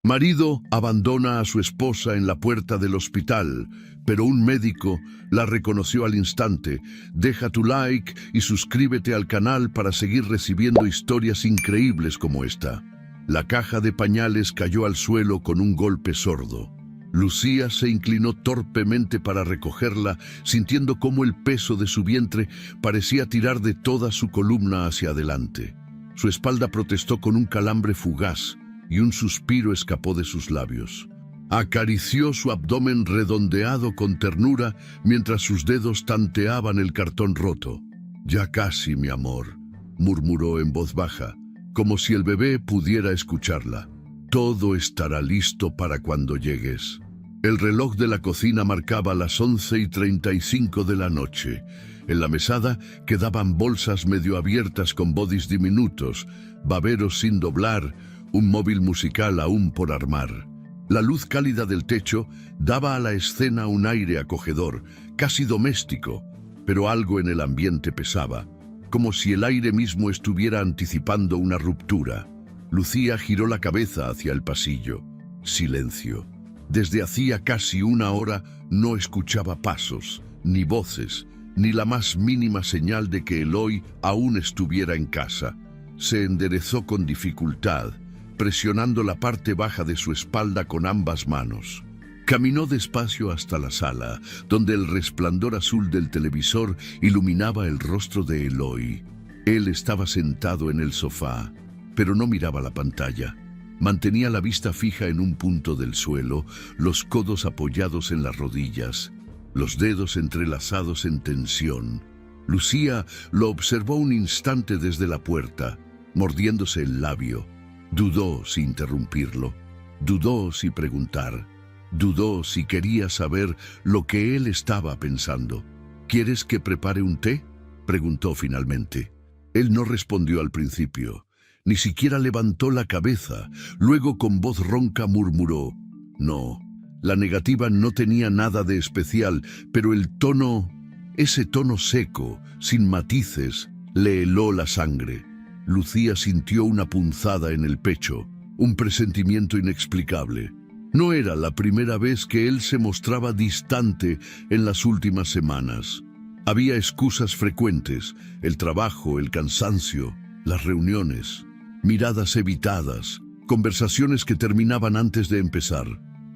Marido abandona a su esposa en la puerta del hospital, pero un médico la reconoció al instante. Deja tu like y suscríbete al canal para seguir recibiendo historias increíbles como esta. La caja de pañales cayó al suelo con un golpe sordo. Lucía se inclinó torpemente para recogerla, sintiendo cómo el peso de su vientre parecía tirar de toda su columna hacia adelante. Su espalda protestó con un calambre fugaz, y un suspiro escapó de sus labios. Acarició su abdomen redondeado con ternura mientras sus dedos tanteaban el cartón roto. «Ya casi, mi amor», murmuró en voz baja, como si el bebé pudiera escucharla. «Todo estará listo para cuando llegues». El reloj de la cocina marcaba las 11:35 de la noche. En la mesada quedaban bolsas medio abiertas con bodys diminutos, baberos sin doblar, un móvil musical aún por armar. La luz cálida del techo daba a la escena un aire acogedor, casi doméstico, pero algo en el ambiente pesaba, como si el aire mismo estuviera anticipando una ruptura. Lucía giró la cabeza hacia el pasillo. Silencio. Desde hacía casi una hora no escuchaba pasos, ni voces, ni la más mínima señal de que Eloy aún estuviera en casa. Se enderezó con dificultad, presionando la parte baja de su espalda con ambas manos. Caminó despacio hasta la sala, donde el resplandor azul del televisor iluminaba el rostro de Eloy. Él estaba sentado en el sofá, pero no miraba la pantalla. Mantenía la vista fija en un punto del suelo, los codos apoyados en las rodillas, los dedos entrelazados en tensión. Lucía lo observó un instante desde la puerta, mordiéndose el labio. Dudó si interrumpirlo, dudó si preguntar, dudó si quería saber lo que él estaba pensando. «¿Quieres que prepare un té?», preguntó finalmente. Él no respondió al principio. Ni siquiera levantó la cabeza. Luego con voz ronca murmuró: «No». La negativa no tenía nada de especial, pero el tono, ese tono seco, sin matices, le heló la sangre. Lucía sintió una punzada en el pecho, un presentimiento inexplicable. No era la primera vez que él se mostraba distante en las últimas semanas. Había excusas frecuentes: el trabajo, el cansancio, las reuniones. Miradas evitadas, conversaciones que terminaban antes de empezar.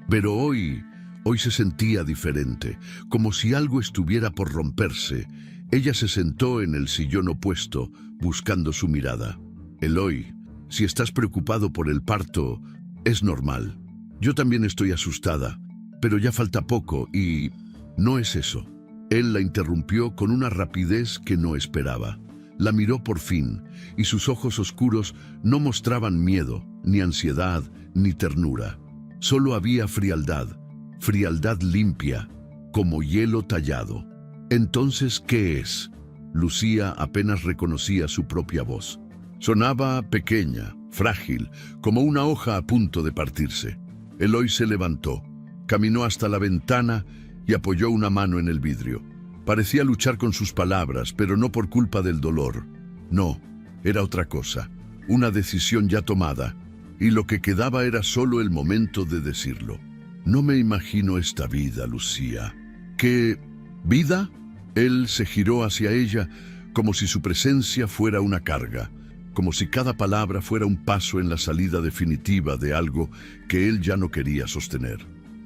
Pero hoy se sentía diferente, como si algo estuviera por romperse. Ella se sentó en el sillón opuesto, buscando su mirada. «Eloy, si estás preocupado por el parto, es normal. Yo también estoy asustada, pero ya falta poco y no es eso». Él la interrumpió con una rapidez que no esperaba. La miró por fin, y sus ojos oscuros no mostraban miedo, ni ansiedad, ni ternura. Solo había frialdad, frialdad limpia, como hielo tallado. «¿Entonces qué es?». Lucía apenas reconocía su propia voz. Sonaba pequeña, frágil, como una hoja a punto de partirse. Eloy se levantó, caminó hasta la ventana y apoyó una mano en el vidrio. Parecía luchar con sus palabras, pero no por culpa del dolor. No, era otra cosa, una decisión ya tomada, y lo que quedaba era solo el momento de decirlo. «No me imagino esta vida, Lucía». «¿Qué vida?». Él se giró hacia ella como si su presencia fuera una carga, como si cada palabra fuera un paso en la salida definitiva de algo que él ya no quería sostener.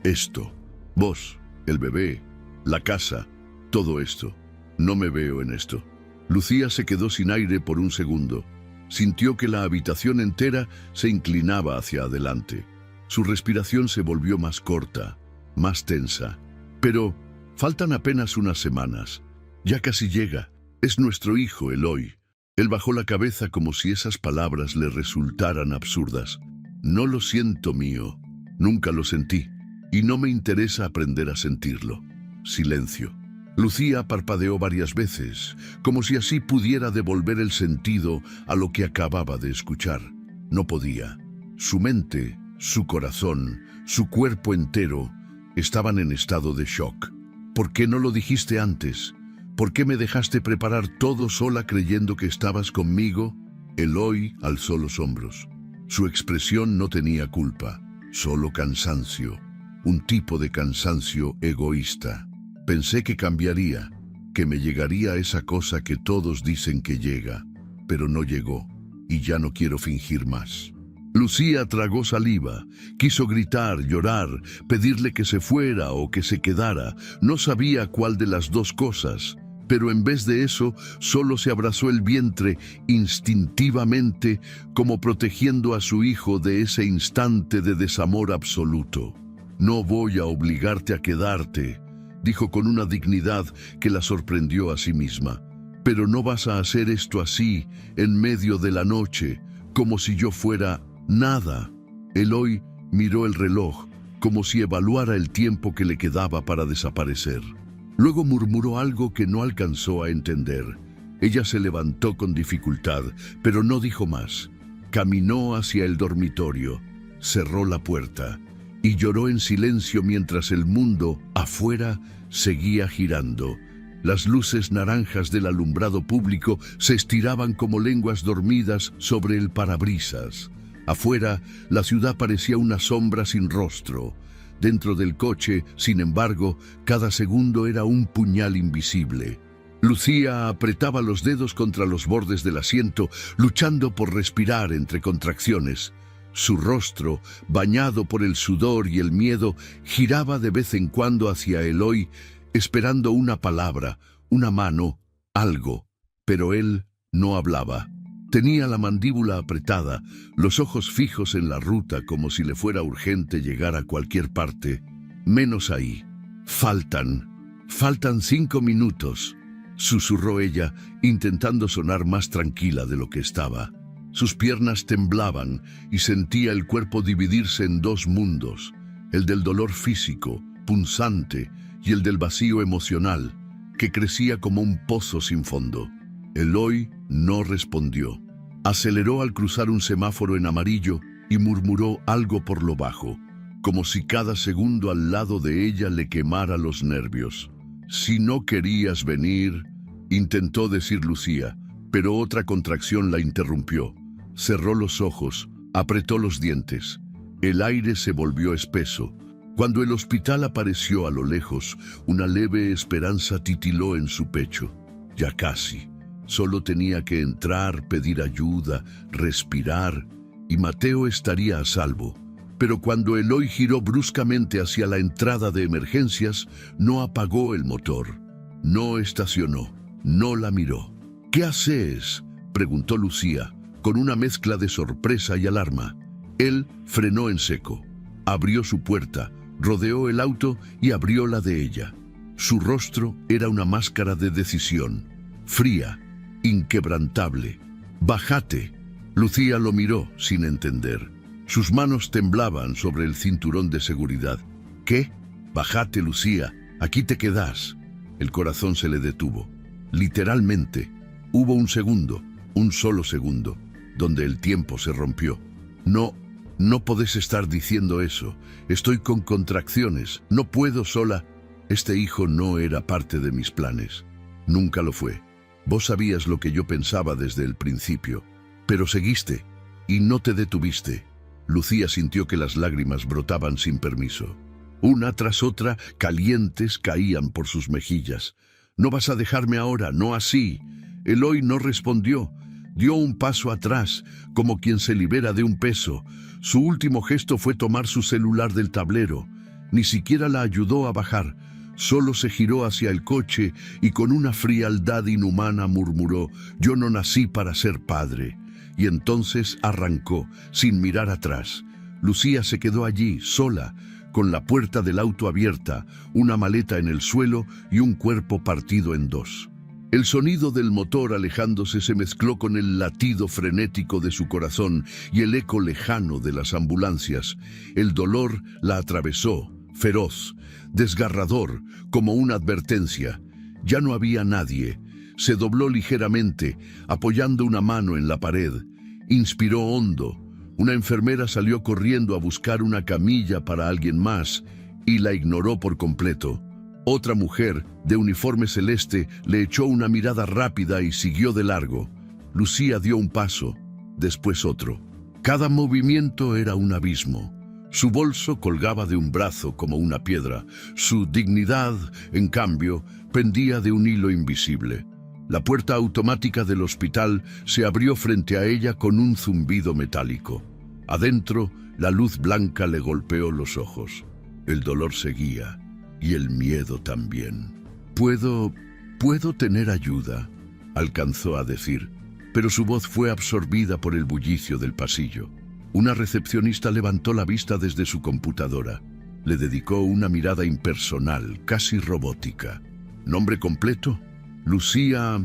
«Esto, vos, el bebé, la casa, todo esto. No me veo en esto». Lucía se quedó sin aire por un segundo. Sintió que la habitación entera se inclinaba hacia adelante. Su respiración se volvió más corta, más tensa. «Pero faltan apenas unas semanas. Ya casi llega. Es nuestro hijo, Eloy». Él bajó la cabeza como si esas palabras le resultaran absurdas. «No lo siento mío. Nunca lo sentí. Y no me interesa aprender a sentirlo». Silencio. Lucía parpadeó varias veces, como si así pudiera devolver el sentido a lo que acababa de escuchar. No podía. Su mente, su corazón, su cuerpo entero estaban en estado de shock. «¿Por qué no lo dijiste antes? ¿Por qué me dejaste preparar todo sola creyendo que estabas conmigo?». Eloy alzó los hombros. Su expresión no tenía culpa. Solo cansancio, un tipo de cansancio egoísta. Pensé que cambiaría, que me llegaría esa cosa que todos dicen que llega, pero no llegó, y ya no quiero fingir más. Lucía tragó saliva, quiso gritar, llorar, pedirle que se fuera o que se quedara. No sabía cuál de las dos cosas, pero en vez de eso, solo se abrazó el vientre instintivamente, como protegiendo a su hijo de ese instante de desamor absoluto. «No voy a obligarte a quedarte», dijo con una dignidad que la sorprendió a sí misma. «Pero no vas a hacer esto así, en medio de la noche, como si yo fuera nada». Eloy miró el reloj, como si evaluara el tiempo que le quedaba para desaparecer. Luego murmuró algo que no alcanzó a entender. Ella se levantó con dificultad, pero no dijo más. Caminó hacia el dormitorio, cerró la puerta y lloró en silencio mientras el mundo, afuera, seguía girando. Las luces naranjas del alumbrado público se estiraban como lenguas dormidas sobre el parabrisas. Afuera, la ciudad parecía una sombra sin rostro. Dentro del coche, sin embargo, cada segundo era un puñal invisible. Lucía apretaba los dedos contra los bordes del asiento, luchando por respirar entre contracciones. Su rostro, bañado por el sudor y el miedo, giraba de vez en cuando hacia Eloy, esperando una palabra, una mano, algo. Pero él no hablaba. Tenía la mandíbula apretada, los ojos fijos en la ruta como si le fuera urgente llegar a cualquier parte. Menos ahí. Faltan 5 minutos, susurró ella, intentando sonar más tranquila de lo que estaba. Sus piernas temblaban y sentía el cuerpo dividirse en dos mundos, el del dolor físico, punzante, y el del vacío emocional, que crecía como un pozo sin fondo. Eloy no respondió. Aceleró al cruzar un semáforo en amarillo y murmuró algo por lo bajo, como si cada segundo al lado de ella le quemara los nervios. «Si no querías venir», intentó decir Lucía, pero otra contracción la interrumpió. Cerró los ojos, apretó los dientes. El aire se volvió espeso. Cuando el hospital apareció a lo lejos, una leve esperanza titiló en su pecho. Ya casi. Solo tenía que entrar, pedir ayuda, respirar, y Mateo estaría a salvo. Pero cuando Eloy giró bruscamente hacia la entrada de emergencias, no apagó el motor, no estacionó, no la miró. «¿Qué haces?», preguntó Lucía, con una mezcla de sorpresa y alarma. Él frenó en seco, abrió su puerta, rodeó el auto y abrió la de ella. Su rostro era una máscara de decisión, fría, inquebrantable. «Bájate». Lucía lo miró sin entender. Sus manos temblaban sobre el cinturón de seguridad. «¿Qué? Bájate, Lucía. Aquí te quedas». El corazón se le detuvo. Literalmente. Hubo un segundo, un solo segundo, donde el tiempo se rompió. No podés estar diciendo eso. Estoy con contracciones. No puedo sola». Este hijo no era parte de mis planes. Nunca lo fue. Vos sabías lo que yo pensaba desde el principio, pero seguiste y no te detuviste. Lucía sintió que las lágrimas brotaban sin permiso. Una tras otra, calientes, caían por sus mejillas. «No vas a dejarme ahora, no así». Eloy no respondió. Dio un paso atrás, como quien se libera de un peso. Su último gesto fue tomar su celular del tablero. Ni siquiera la ayudó a bajar. Solo se giró hacia el coche y con una frialdad inhumana murmuró: «Yo no nací para ser padre». Y entonces arrancó, sin mirar atrás. Lucía se quedó allí, sola, con la puerta del auto abierta, una maleta en el suelo y un cuerpo partido en dos. El sonido del motor alejándose se mezcló con el latido frenético de su corazón y el eco lejano de las ambulancias. El dolor la atravesó, feroz, desgarrador, como una advertencia. Ya no había nadie. Se dobló ligeramente, apoyando una mano en la pared. Inspiró hondo. Una enfermera salió corriendo a buscar una camilla para alguien más y la ignoró por completo. Otra mujer, de uniforme celeste, le echó una mirada rápida y siguió de largo. Lucía dio un paso, después otro. Cada movimiento era un abismo. Su bolso colgaba de un brazo como una piedra. Su dignidad, en cambio, pendía de un hilo invisible. La puerta automática del hospital se abrió frente a ella con un zumbido metálico. Adentro, la luz blanca le golpeó los ojos. El dolor seguía, y el miedo también. «¿Puedo tener ayuda?», alcanzó a decir, pero su voz fue absorbida por el bullicio del pasillo. Una recepcionista levantó la vista desde su computadora. Le dedicó una mirada impersonal, casi robótica. «¿Nombre completo?» Lucía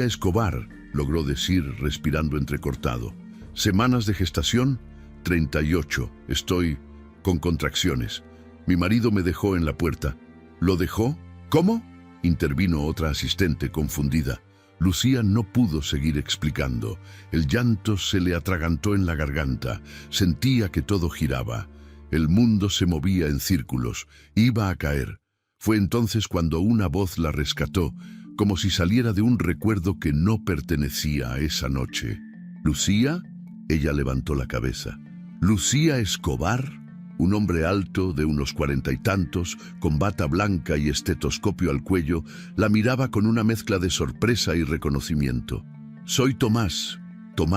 Escobar», logró decir respirando entrecortado. «¿Semanas de gestación?» 38. Estoy con contracciones. Mi marido me dejó en la puerta». «¿Lo dejó? ¿Cómo?», intervino otra asistente confundida. Lucía no pudo seguir explicando. El llanto se le atragantó en la garganta. Sentía que todo giraba. El mundo se movía en círculos. Iba a caer. Fue entonces cuando una voz la rescató, como si saliera de un recuerdo que no pertenecía a esa noche. «¿Lucía?». Ella levantó la cabeza. «¿Lucía Escobar?». Un hombre alto, de unos 40 y tantos, con bata blanca y estetoscopio al cuello, la miraba con una mezcla de sorpresa y reconocimiento. «Soy Tomás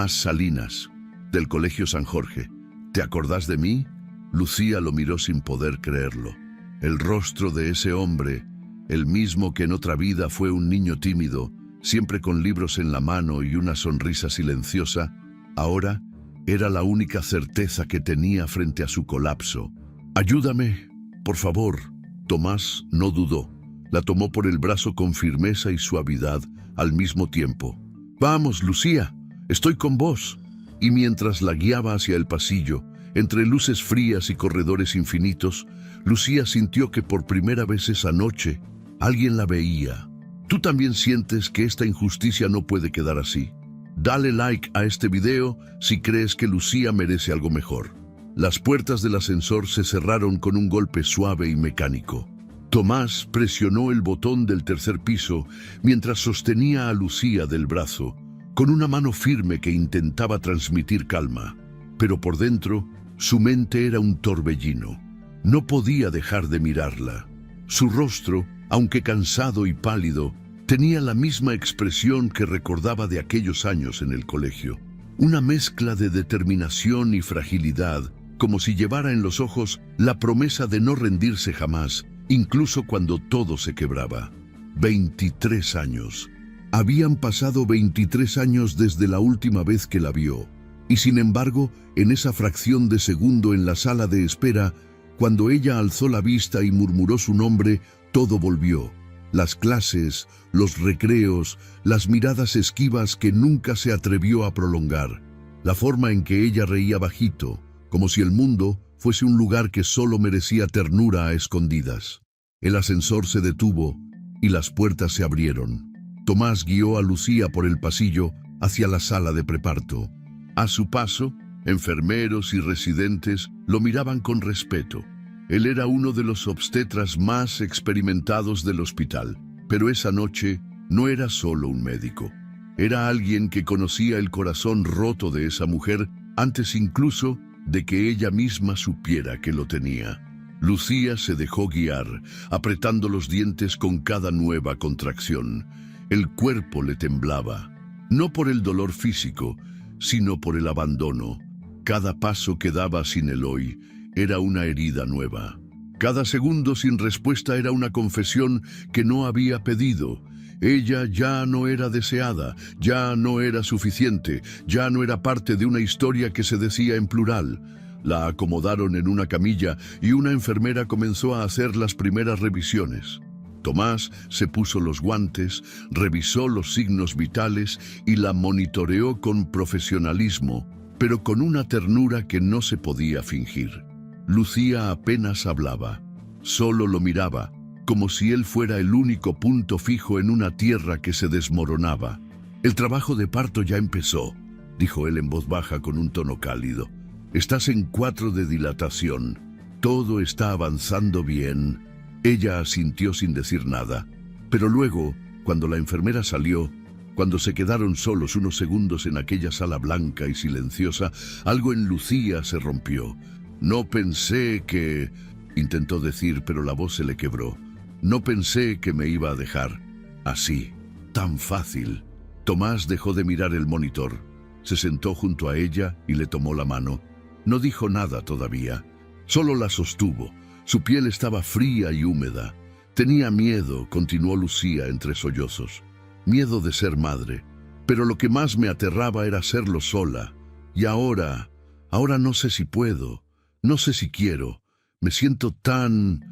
Salinas, del Colegio San Jorge. ¿Te acordás de mí?». Lucía lo miró sin poder creerlo. El rostro de ese hombre, el mismo que en otra vida fue un niño tímido, siempre con libros en la mano y una sonrisa silenciosa, ahora era la única certeza que tenía frente a su colapso. «Ayúdame, por favor». Tomás no dudó. La tomó por el brazo con firmeza y suavidad al mismo tiempo. «Vamos, Lucía, estoy con vos». Y mientras la guiaba hacia el pasillo, entre luces frías y corredores infinitos, Lucía sintió que por primera vez esa noche alguien la veía. ¿Tú también sientes que esta injusticia no puede quedar así? Dale like a este video si crees que Lucía merece algo mejor. Las puertas del ascensor se cerraron con un golpe suave y mecánico. Tomás presionó el botón del tercer piso mientras sostenía a Lucía del brazo, con una mano firme que intentaba transmitir calma. Pero por dentro, su mente era un torbellino. No podía dejar de mirarla. Su rostro, aunque cansado y pálido, tenía la misma expresión que recordaba de aquellos años en el colegio. Una mezcla de determinación y fragilidad, como si llevara en los ojos la promesa de no rendirse jamás, incluso cuando todo se quebraba. 23 años. Habían pasado 23 años desde la última vez que la vio. Y sin embargo, en esa fracción de segundo en la sala de espera, cuando ella alzó la vista y murmuró su nombre, todo volvió. Las clases, los recreos, las miradas esquivas que nunca se atrevió a prolongar. La forma en que ella reía bajito, como si el mundo fuese un lugar que solo merecía ternura a escondidas. El ascensor se detuvo y las puertas se abrieron. Tomás guió a Lucía por el pasillo hacia la sala de preparto. A su paso, enfermeros y residentes lo miraban con respeto. Él era uno de los obstetras más experimentados del hospital, pero esa noche no era solo un médico. Era alguien que conocía el corazón roto de esa mujer antes incluso de que ella misma supiera que lo tenía. Lucía se dejó guiar, apretando los dientes con cada nueva contracción. El cuerpo le temblaba, no por el dolor físico, sino por el abandono. Cada paso que daba sin el hoy era una herida nueva. Cada segundo sin respuesta era una confesión que no había pedido. Ella ya no era deseada, ya no era suficiente, ya no era parte de una historia que se decía en plural. La acomodaron en una camilla y una enfermera comenzó a hacer las primeras revisiones. Tomás se puso los guantes, revisó los signos vitales y la monitoreó con profesionalismo, pero con una ternura que no se podía fingir. Lucía apenas hablaba, solo lo miraba, como si él fuera el único punto fijo en una tierra que se desmoronaba. «El trabajo de parto ya empezó», dijo él en voz baja con un tono cálido. «Estás en 4 de dilatación. Todo está avanzando bien». Ella asintió sin decir nada, pero luego, cuando la enfermera salió, cuando se quedaron solos unos segundos en aquella sala blanca y silenciosa, algo en Lucía se rompió. No pensé que... intentó decir, pero la voz se le quebró. No pensé que me iba a dejar así, tan fácil. Tomás dejó de mirar el monitor. Se sentó junto a ella y le tomó la mano. No dijo nada todavía, solo la sostuvo. Su piel estaba fría y húmeda. Tenía miedo, continuó Lucía entre sollozos. Miedo de ser madre. Pero lo que más me aterraba era serlo sola. Y ahora no sé si puedo, no sé si quiero. Me siento tan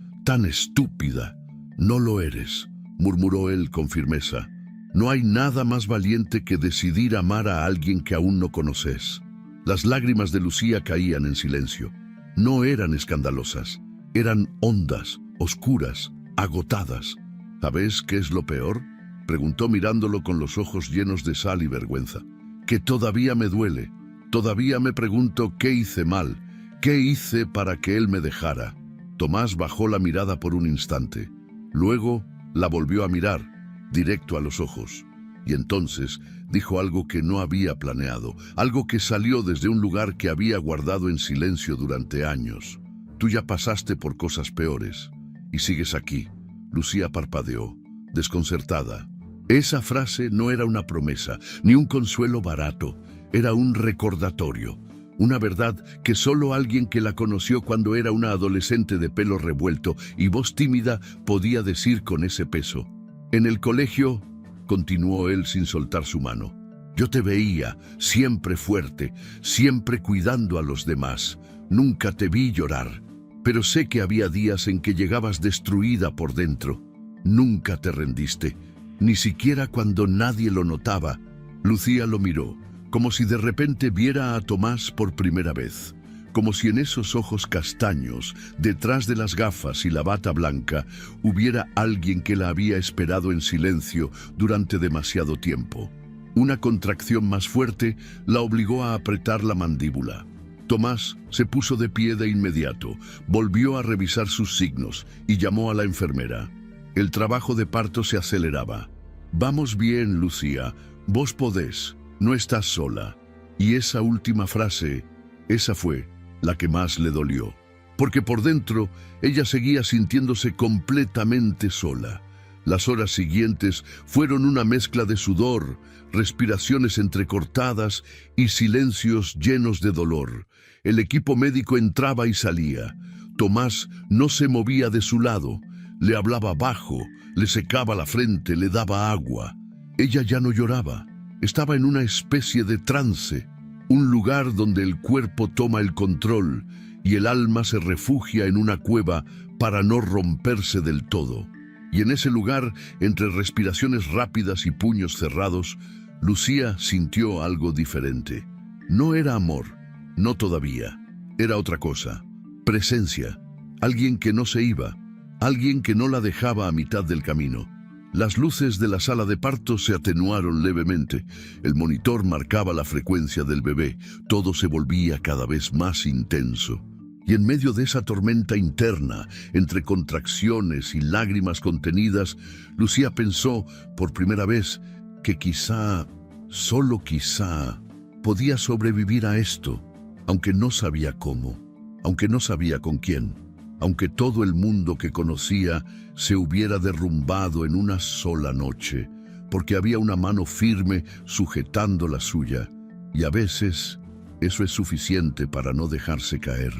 estúpida. No lo eres, murmuró él con firmeza. No hay nada más valiente que decidir amar a alguien que aún no conoces. Las lágrimas de Lucía caían en silencio. No eran escandalosas, eran hondas, oscuras, agotadas. ¿Sabes qué es lo peor?, preguntó mirándolo con los ojos llenos de sal y vergüenza. Que todavía me duele. Todavía me pregunto qué hice mal, qué hice para que él me dejara. Tomás bajó la mirada por un instante. Luego la volvió a mirar, directo a los ojos. Y entonces dijo algo que no había planeado, algo que salió desde un lugar que había guardado en silencio durante años. Tú ya pasaste por cosas peores y sigues aquí. Lucía parpadeó, desconcertada. Esa frase no era una promesa, ni un consuelo barato. Era un recordatorio, una verdad que solo alguien que la conoció cuando era una adolescente de pelo revuelto y voz tímida podía decir con ese peso. En el colegio, continuó él sin soltar su mano, yo te veía siempre fuerte, siempre cuidando a los demás. Nunca te vi llorar, pero sé que había días en que llegabas destruida por dentro. Nunca te rendiste, ni siquiera cuando nadie lo notaba. Lucía lo miró, como si de repente viera a Tomás por primera vez, como si en esos ojos castaños, detrás de las gafas y la bata blanca, hubiera alguien que la había esperado en silencio durante demasiado tiempo. Una contracción más fuerte la obligó a apretar la mandíbula. Tomás se puso de pie de inmediato, volvió a revisar sus signos y llamó a la enfermera. El trabajo de parto se aceleraba. Vamos bien, Lucía, vos podés, no estás sola. Y esa última frase, esa fue la que más le dolió, porque por dentro ella seguía sintiéndose completamente sola. Las horas siguientes fueron una mezcla de sudor, respiraciones entrecortadas y silencios llenos de dolor. El equipo médico entraba y salía. Tomás no se movía de su lado. Le hablaba bajo, le secaba la frente, le daba agua. Ella ya no lloraba. Estaba en una especie de trance, un lugar donde el cuerpo toma el control y el alma se refugia en una cueva para no romperse del todo. Y en ese lugar, entre respiraciones rápidas y puños cerrados, Lucía sintió algo diferente. No era amor, no todavía. Era otra cosa. Presencia. Alguien que no se iba. Alguien que no la dejaba a mitad del camino. Las luces de la sala de parto se atenuaron levemente. El monitor marcaba la frecuencia del bebé. Todo se volvía cada vez más intenso. Y en medio de esa tormenta interna, entre contracciones y lágrimas contenidas, Lucía pensó, por primera vez, que quizá, solo quizá, podía sobrevivir a esto, aunque no sabía cómo, aunque no sabía con quién, aunque todo el mundo que conocía se hubiera derrumbado en una sola noche, porque había una mano firme sujetando la suya, y a veces eso es suficiente para no dejarse caer.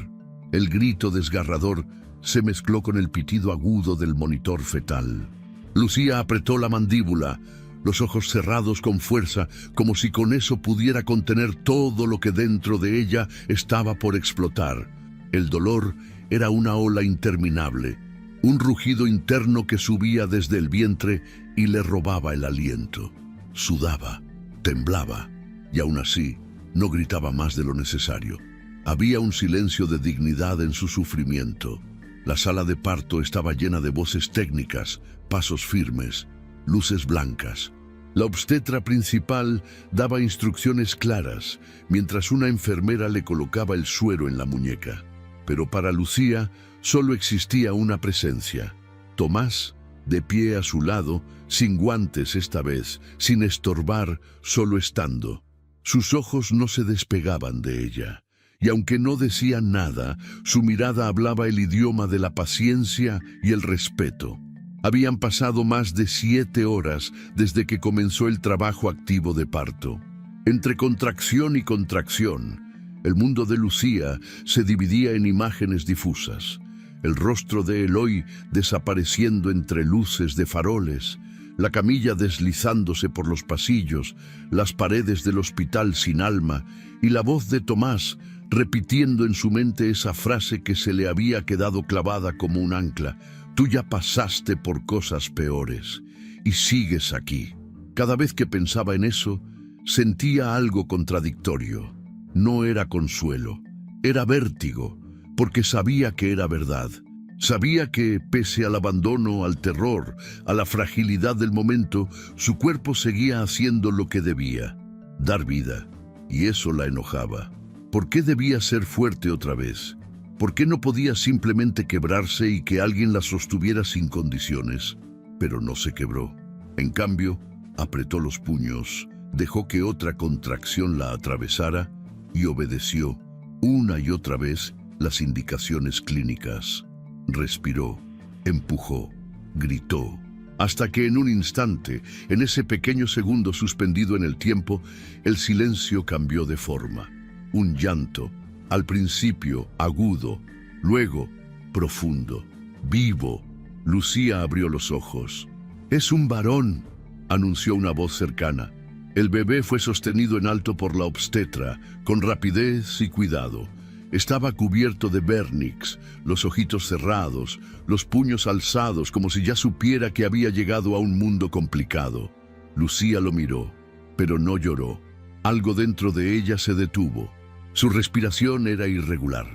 El grito desgarrador se mezcló con el pitido agudo del monitor fetal. Lucía apretó la mandíbula, los ojos cerrados con fuerza, como si con eso pudiera contener todo lo que dentro de ella estaba por explotar. El dolor era una ola interminable, un rugido interno que subía desde el vientre y le robaba el aliento. Sudaba, temblaba, y aún así no gritaba más de lo necesario. Había un silencio de dignidad en su sufrimiento. La sala de parto estaba llena de voces técnicas, pasos firmes, luces blancas. La obstetra principal daba instrucciones claras, mientras una enfermera le colocaba el suero en la muñeca. Pero para Lucía solo existía una presencia. Tomás, de pie a su lado, sin guantes esta vez, sin estorbar, solo estando. Sus ojos no se despegaban de ella. y aunque no decía nada, su mirada hablaba el idioma de la paciencia y el respeto. Habían pasado más de 7 horas desde que comenzó el trabajo activo de parto. Entre contracción y contracción, el mundo de Lucía se dividía en imágenes difusas. El rostro de Eloy desapareciendo entre luces de faroles, la camilla deslizándose por los pasillos, las paredes del hospital sin alma y la voz de Tomás repitiendo en su mente esa frase que se le había quedado clavada como un ancla: tú ya pasaste por cosas peores y sigues aquí. Cada vez que pensaba en eso, sentía algo contradictorio. No era consuelo, era vértigo, porque sabía que era verdad. Sabía que, pese al abandono, al terror, a la fragilidad del momento, su cuerpo seguía haciendo lo que debía: dar vida, y eso la enojaba. ¿Por qué debía ser fuerte otra vez? ¿Por qué no podía simplemente quebrarse y que alguien la sostuviera sin condiciones? Pero no se quebró. En cambio, apretó los puños, dejó que otra contracción la atravesara y obedeció una y otra vez las indicaciones clínicas. Respiró, empujó, gritó, hasta que en un instante, en ese pequeño segundo suspendido en el tiempo, el silencio cambió de forma. Un llanto, al principio agudo, luego profundo, vivo. Lucía abrió los ojos. «Es un varón», anunció una voz cercana. El bebé fue sostenido en alto por la obstetra, con rapidez y cuidado. Estaba cubierto de vernix, los ojitos cerrados, los puños alzados como si ya supiera que había llegado a un mundo complicado. Lucía lo miró, pero no lloró. Algo dentro de ella se detuvo. Su respiración era irregular,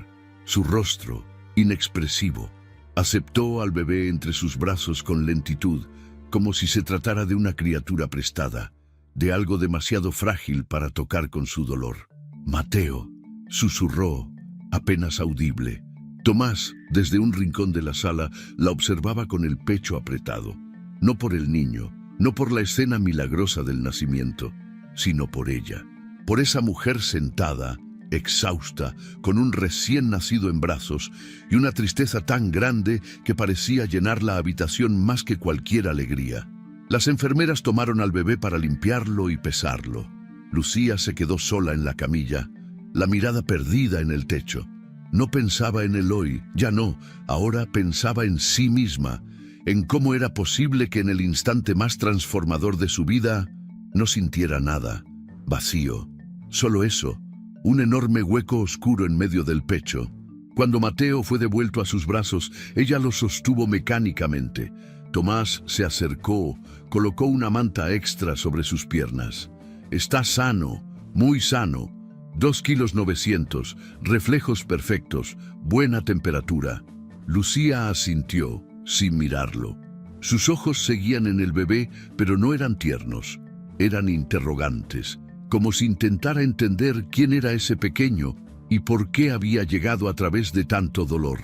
su rostro inexpresivo. Aceptó al bebé entre sus brazos con lentitud, como si se tratara de una criatura prestada, de algo demasiado frágil para tocar con su dolor. «Mateo», susurró, apenas audible. Tomás, desde un rincón de la sala, la observaba con el pecho apretado. No por el niño, no por la escena milagrosa del nacimiento, sino por ella, por esa mujer sentada, exhausta, con un recién nacido en brazos y una tristeza tan grande que parecía llenar la habitación más que cualquier alegría. Las enfermeras tomaron al bebé para limpiarlo y pesarlo. Lucía se quedó sola en la camilla, la mirada perdida en el techo. No pensaba en Eloy, ya no, ahora pensaba en sí misma, en cómo era posible que en el instante más transformador de su vida no sintiera nada, vacío, solo eso, un enorme hueco oscuro en medio del pecho. Cuando Mateo fue devuelto a sus brazos, ella lo sostuvo mecánicamente. Tomás se acercó, colocó una manta extra sobre sus piernas. «Está sano, muy sano. 2,9 kilos, reflejos perfectos, buena temperatura». Lucía asintió, sin mirarlo. Sus ojos seguían en el bebé, pero no eran tiernos, eran interrogantes, como si intentara entender quién era ese pequeño y por qué había llegado a través de tanto dolor.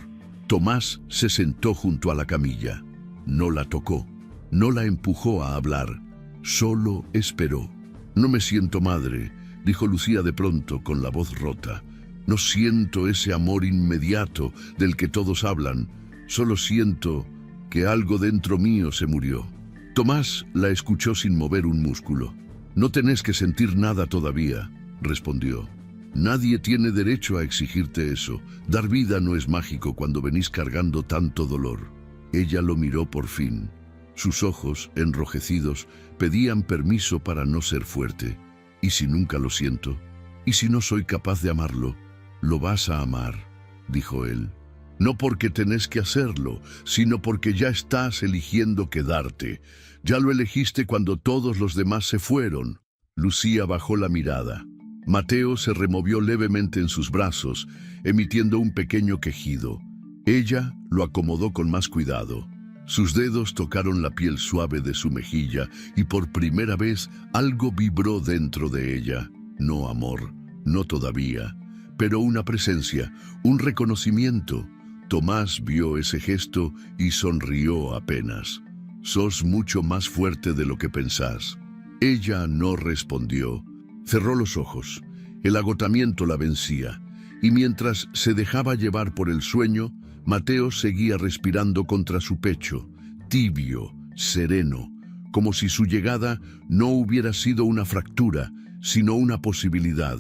Tomás se sentó junto a la camilla. No la tocó, no la empujó a hablar, solo esperó. «No me siento madre», dijo Lucía de pronto con la voz rota. «No siento ese amor inmediato del que todos hablan, solo siento que algo dentro mío se murió». Tomás la escuchó sin mover un músculo. «No tenés que sentir nada todavía», respondió. «Nadie tiene derecho a exigirte eso. Dar vida no es mágico cuando venís cargando tanto dolor». Ella lo miró por fin. Sus ojos, enrojecidos, pedían permiso para no ser fuerte. «¿Y si nunca lo siento? ¿Y si no soy capaz de amarlo?» «Lo vas a amar», dijo él. «No porque tenés que hacerlo, sino porque ya estás eligiendo quedarte. Ya lo elegiste cuando todos los demás se fueron». Lucía bajó la mirada. Mateo se removió levemente en sus brazos, emitiendo un pequeño quejido. Ella lo acomodó con más cuidado. Sus dedos tocaron la piel suave de su mejilla y por primera vez algo vibró dentro de ella. No amor, no todavía, pero una presencia, un reconocimiento. Tomás vio ese gesto y sonrió apenas. «Sos mucho más fuerte de lo que pensás». Ella no respondió. Cerró los ojos. El agotamiento la vencía. y mientras se dejaba llevar por el sueño, Mateo seguía respirando contra su pecho, tibio, sereno, como si su llegada no hubiera sido una fractura, sino una posibilidad.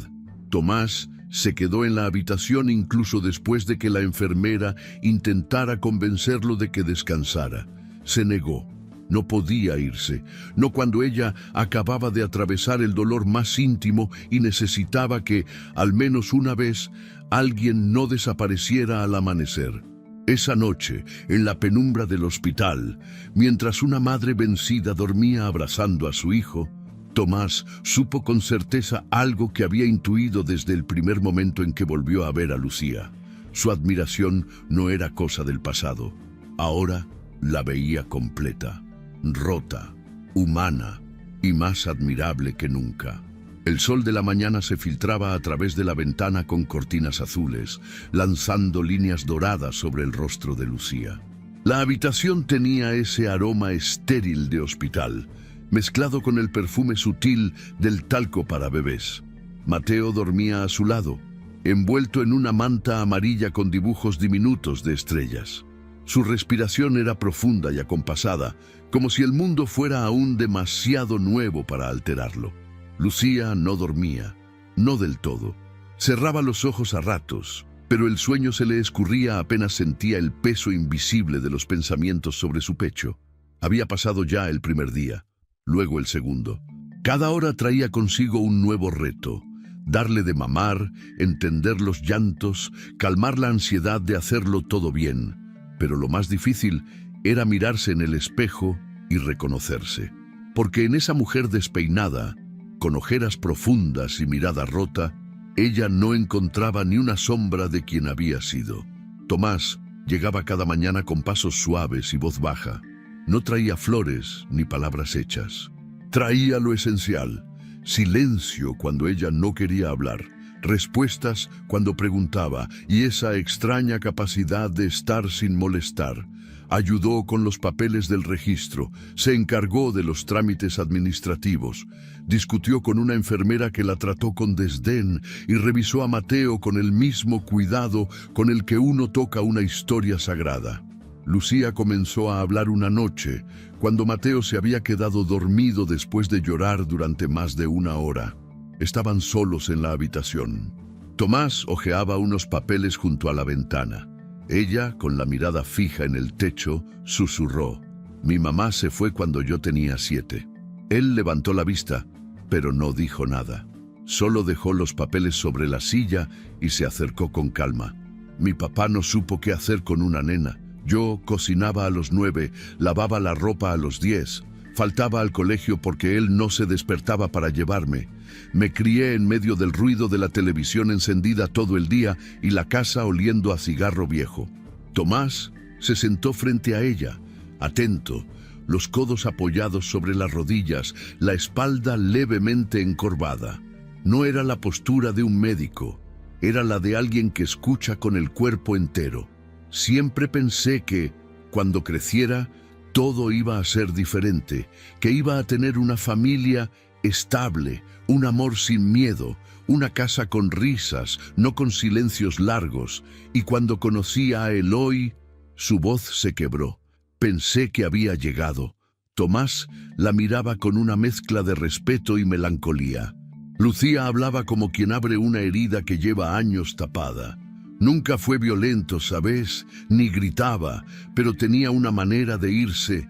Tomás se quedó en la habitación incluso después de que la enfermera intentara convencerlo de que descansara. Se negó. No podía irse, no cuando ella acababa de atravesar el dolor más íntimo y necesitaba que, al menos una vez, alguien no desapareciera al amanecer. Esa noche, en la penumbra del hospital, mientras una madre vencida dormía abrazando a su hijo, Tomás supo con certeza algo que había intuido desde el primer momento en que volvió a ver a Lucía. Su admiración no era cosa del pasado. Ahora la veía completa, rota, humana y más admirable que nunca. El sol de la mañana se filtraba a través de la ventana con cortinas azules, lanzando líneas doradas sobre el rostro de Lucía. La habitación tenía ese aroma estéril de hospital, mezclado con el perfume sutil del talco para bebés. Mateo dormía a su lado, envuelto en una manta amarilla con dibujos diminutos de estrellas. Su respiración era profunda y acompasada, como si el mundo fuera aún demasiado nuevo para alterarlo. Lucía no dormía, no del todo. Cerraba los ojos a ratos, pero el sueño se le escurría apenas sentía el peso invisible de los pensamientos sobre su pecho. Había pasado ya el primer día, luego el segundo. Cada hora traía consigo un nuevo reto: darle de mamar, entender los llantos, calmar la ansiedad de hacerlo todo bien. Pero lo más difícil era mirarse en el espejo y reconocerse. Porque en esa mujer despeinada, con ojeras profundas y mirada rota, ella no encontraba ni una sombra de quien había sido. Tomás llegaba cada mañana con pasos suaves y voz baja. No traía flores ni palabras hechas. Traía lo esencial: silencio cuando ella no quería hablar, respuestas cuando preguntaba y esa extraña capacidad de estar sin molestar. Ayudó con los papeles del registro, se encargó de los trámites administrativos, discutió con una enfermera que la trató con desdén y revisó a Mateo con el mismo cuidado con el que uno toca una historia sagrada. Lucía comenzó a hablar una noche, cuando Mateo se había quedado dormido después de llorar durante más de una hora. Estaban solos en la habitación. Tomás hojeaba unos papeles junto a la ventana. Ella, con la mirada fija en el techo, susurró: «Mi mamá se fue cuando yo tenía 7». Él levantó la vista, pero no dijo nada. Solo dejó los papeles sobre la silla y se acercó con calma. «Mi papá no supo qué hacer con una nena. Yo cocinaba a los 9, lavaba la ropa a los 10, faltaba al colegio porque él no se despertaba para llevarme. Me crié en medio del ruido de la televisión encendida todo el día y la casa oliendo a cigarro viejo». Tomás se sentó frente a ella, atento, los codos apoyados sobre las rodillas, la espalda levemente encorvada. No era la postura de un médico, era la de alguien que escucha con el cuerpo entero. «Siempre pensé que, cuando creciera, todo iba a ser diferente, que iba a tener una familia estable, un amor sin miedo, una casa con risas, no con silencios largos, y cuando conocí a Eloy, su voz se quebró. Pensé que había llegado». Tomás la miraba con una mezcla de respeto y melancolía. Lucía hablaba como quien abre una herida que lleva años tapada. Nunca fue violento, ¿sabes? Ni gritaba, pero tenía una manera de irse,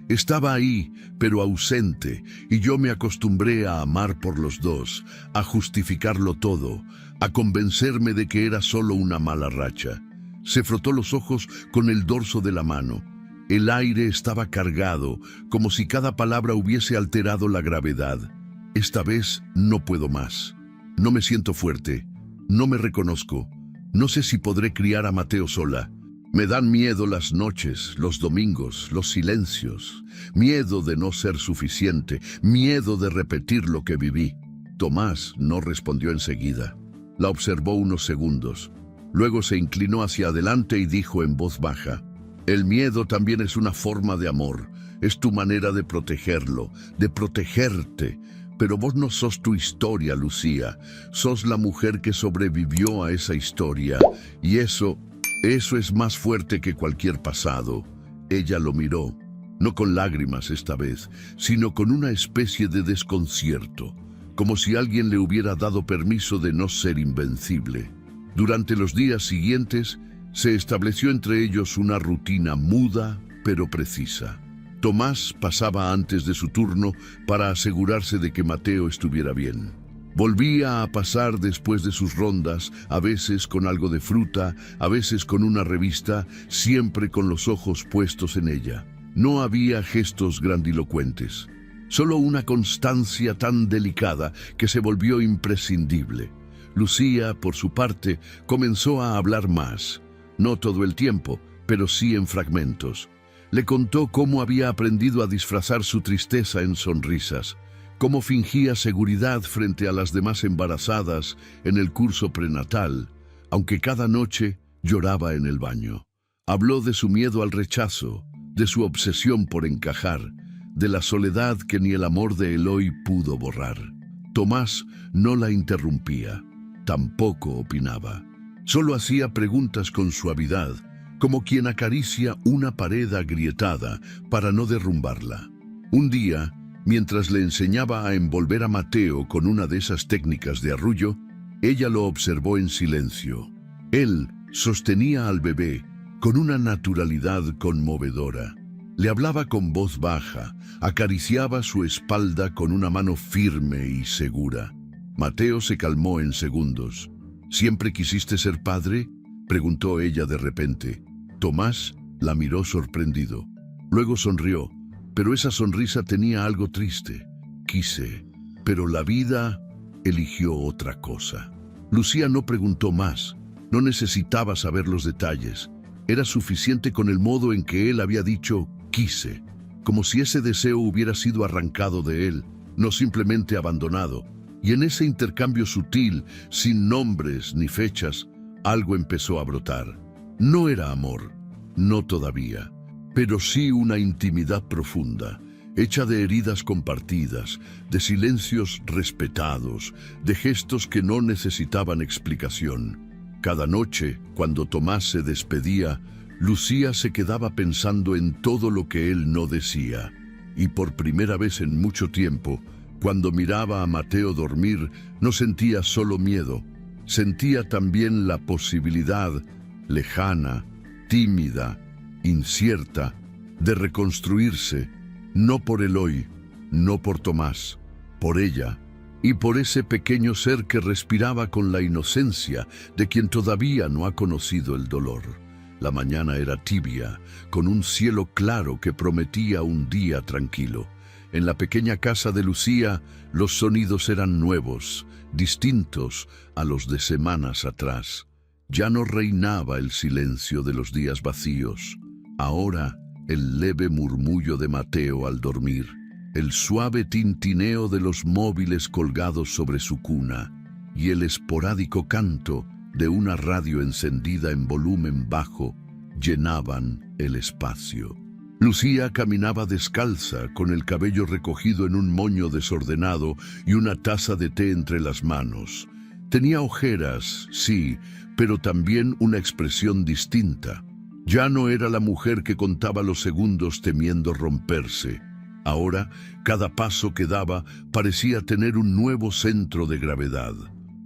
estaba ahí, pero ausente, y yo me acostumbré a amar por los dos, a justificarlo todo, a convencerme de que era solo una mala racha. Se frotó los ojos con el dorso de la mano. El aire estaba cargado, como si cada palabra hubiese alterado la gravedad. «Esta vez no puedo más. No me siento fuerte. No me reconozco. No sé si podré criar a Mateo sola. Me dan miedo las noches, los domingos, los silencios. Miedo de no ser suficiente. Miedo de repetir lo que viví». Tomás no respondió enseguida. La observó unos segundos. Luego se inclinó hacia adelante y dijo en voz baja: «El miedo también es una forma de amor. Es tu manera de protegerlo, de protegerte. Pero vos no sos tu historia, Lucía. Sos la mujer que sobrevivió a esa historia. Y eso es más fuerte que cualquier pasado. Ella lo miró, no con lágrimas esta vez, sino con una especie de desconcierto, como si alguien le hubiera dado permiso de no ser invencible. Durante los días siguientes, se estableció entre ellos una rutina muda, pero precisa. Tomás pasaba antes de su turno para asegurarse de que Mateo estuviera bien. Volvía a pasar después de sus rondas, a veces con algo de fruta, a veces con una revista, siempre con los ojos puestos en ella. No había gestos grandilocuentes, solo una constancia tan delicada que se volvió imprescindible. Lucía, por su parte, comenzó a hablar más, no todo el tiempo, pero sí en fragmentos. Le contó cómo había aprendido a disfrazar su tristeza en sonrisas, cómo fingía seguridad frente a las demás embarazadas en el curso prenatal, aunque cada noche lloraba en el baño. Habló de su miedo al rechazo, de su obsesión por encajar, de la soledad que ni el amor de Eloy pudo borrar. Tomás no la interrumpía, tampoco opinaba. Solo hacía preguntas con suavidad, como quien acaricia una pared agrietada para no derrumbarla. Un día, mientras le enseñaba a envolver a Mateo con una de esas técnicas de arrullo, ella lo observó en silencio. Él sostenía al bebé con una naturalidad conmovedora. Le hablaba con voz baja, acariciaba su espalda con una mano firme y segura. Mateo se calmó en segundos. ¿Siempre quisiste ser padre?, preguntó ella de repente. Tomás la miró sorprendido. Luego sonrió, pero esa sonrisa tenía algo triste. Quise, pero la vida eligió otra cosa. Lucía no preguntó más, no necesitaba saber los detalles. Era suficiente con el modo en que él había dicho quise, como si ese deseo hubiera sido arrancado de él, no simplemente abandonado. Y en ese intercambio sutil, sin nombres ni fechas, algo empezó a brotar. No era amor, no todavía, pero sí una intimidad profunda, hecha de heridas compartidas, de silencios respetados, de gestos que no necesitaban explicación. Cada noche, cuando Tomás se despedía, Lucía se quedaba pensando en todo lo que él no decía. Y por primera vez en mucho tiempo, cuando miraba a Mateo dormir, no sentía solo miedo, sentía también la posibilidad, lejana, tímida, incierta, de reconstruirse, no por Eloy, no por Tomás, por ella, y por ese pequeño ser que respiraba con la inocencia de quien todavía no ha conocido el dolor. La mañana era tibia, con un cielo claro que prometía un día tranquilo. En la pequeña casa de Lucía, los sonidos eran nuevos, distintos a los de semanas atrás. Ya no reinaba el silencio de los días vacíos. Ahora, el leve murmullo de Mateo al dormir, el suave tintineo de los móviles colgados sobre su cuna y el esporádico canto de una radio encendida en volumen bajo llenaban el espacio. Lucía caminaba descalza, con el cabello recogido en un moño desordenado y una taza de té entre las manos. Tenía ojeras, sí, pero también una expresión distinta. Ya no era la mujer que contaba los segundos temiendo romperse. Ahora, cada paso que daba parecía tener un nuevo centro de gravedad,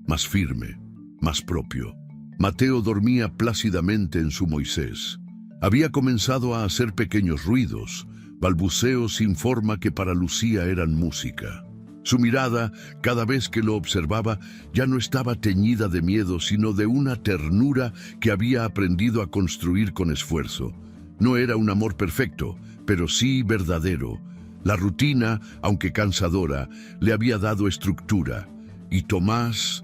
más firme, más propio. Mateo dormía plácidamente en su Moisés. Había comenzado a hacer pequeños ruidos, balbuceos sin forma que para Lucía eran música. Su mirada, cada vez que lo observaba, ya no estaba teñida de miedo, sino de una ternura que había aprendido a construir con esfuerzo. No era un amor perfecto, pero sí verdadero. La rutina, aunque cansadora, le había dado estructura. Y Tomás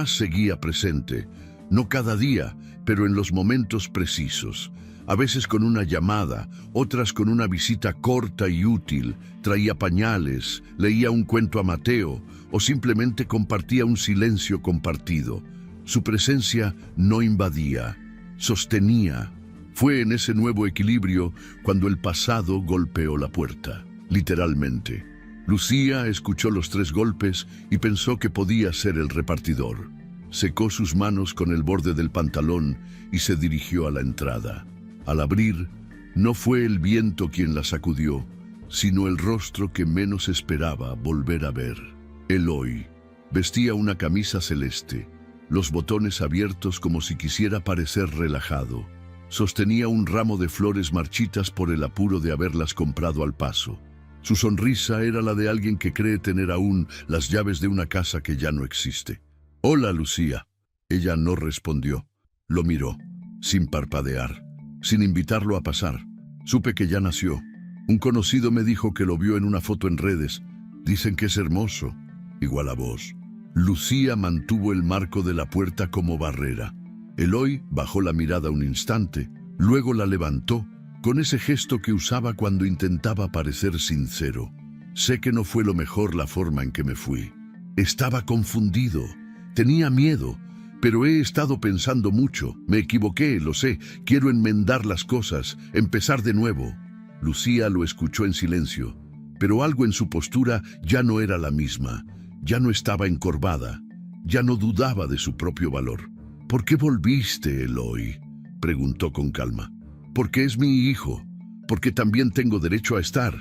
seguía presente, no cada día, pero en los momentos precisos. A veces con una llamada, otras con una visita corta y útil, traía pañales, leía un cuento a Mateo o simplemente compartía un silencio compartido. Su presencia no invadía, sostenía. Fue en ese nuevo equilibrio cuando el pasado golpeó la puerta, literalmente. Lucía escuchó los 3 golpes y pensó que podía ser el repartidor. Secó sus manos con el borde del pantalón y se dirigió a la entrada. Al abrir, no fue el viento quien la sacudió, sino el rostro que menos esperaba volver a ver. Eloy vestía una camisa celeste, los botones abiertos como si quisiera parecer relajado. Sostenía un ramo de flores marchitas por el apuro de haberlas comprado al paso. Su sonrisa era la de alguien que cree tener aún las llaves de una casa que ya no existe. «Hola, Lucía». Ella no respondió. Lo miró, sin parpadear, sin invitarlo a pasar. Supe que ya nació. Un conocido me dijo que lo vio en una foto en redes. Dicen que es hermoso, igual a vos. Lucía mantuvo el marco de la puerta como barrera. Eloy bajó la mirada un instante, luego la levantó, con ese gesto que usaba cuando intentaba parecer sincero. Sé que no fue lo mejor la forma en que me fui. Estaba confundido, tenía miedo, pero he estado pensando mucho. Me equivoqué, lo sé, quiero enmendar las cosas, empezar de nuevo. Lucía lo escuchó en silencio, pero algo en su postura ya no era la misma. Ya no estaba encorvada, ya no dudaba de su propio valor. «¿Por qué volviste, Eloy?», preguntó con calma. «Porque es mi hijo, porque también tengo derecho a estar».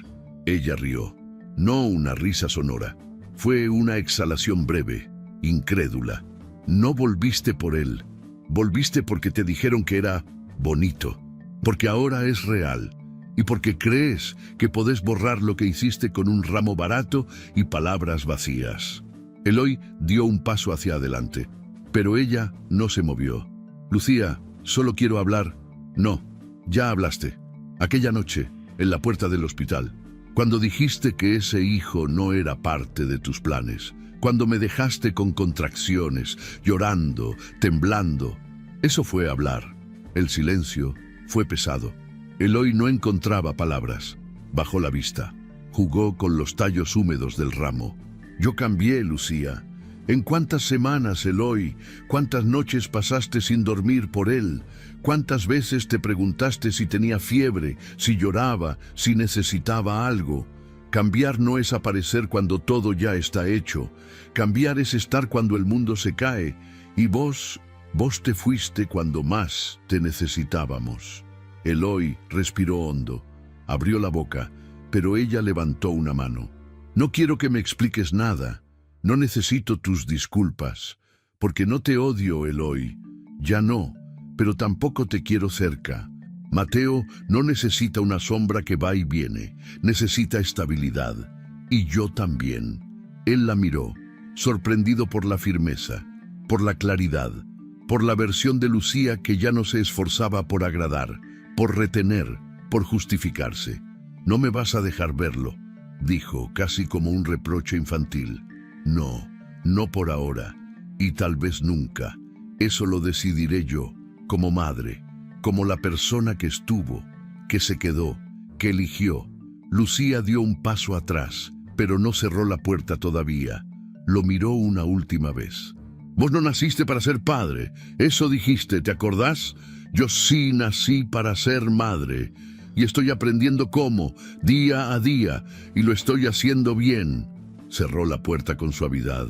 Ella rió, no una risa sonora. Fue una exhalación breve, incrédula. «No volviste por él, volviste porque te dijeron que era bonito, porque ahora es real, y porque crees que podés borrar lo que hiciste con un ramo barato y palabras vacías». Eloy dio un paso hacia adelante, pero ella no se movió. «Lucía, solo quiero hablar». «No, ya hablaste. Aquella noche, en la puerta del hospital, cuando dijiste que ese hijo no era parte de tus planes, cuando me dejaste con contracciones, llorando, temblando. Eso fue hablar». El silencio fue pesado. Eloy no encontraba palabras. Bajó la vista. Jugó con los tallos húmedos del ramo. «Yo cambié, Lucía. ¿En cuántas semanas, Eloy? ¿Cuántas noches pasaste sin dormir por él? ¿Cuántas veces te preguntaste si tenía fiebre, si lloraba, si necesitaba algo? Cambiar no es aparecer cuando todo ya está hecho. Cambiar es estar cuando el mundo se cae. Y vos te fuiste cuando más te necesitábamos». Eloy respiró hondo. Abrió la boca, pero ella levantó una mano. «No quiero que me expliques nada. No necesito tus disculpas, porque no te odio, Eloy. Ya no, pero tampoco te quiero cerca. Mateo no necesita una sombra que va y viene, necesita estabilidad. Y yo también». Él la miró, sorprendido por la firmeza, por la claridad, por la versión de Lucía que ya no se esforzaba por agradar, por retener, por justificarse. «No me vas a dejar verlo», dijo, casi como un reproche infantil. «No, no por ahora, y tal vez nunca. Eso lo decidiré yo, como madre, como la persona que estuvo, que se quedó, que eligió». Lucía dio un paso atrás, pero no cerró la puerta todavía. Lo miró una última vez. «Vos no naciste para ser padre, eso dijiste, ¿te acordás? Yo sí nací para ser madre, y estoy aprendiendo cómo, día a día, y lo estoy haciendo bien». Cerró la puerta con suavidad.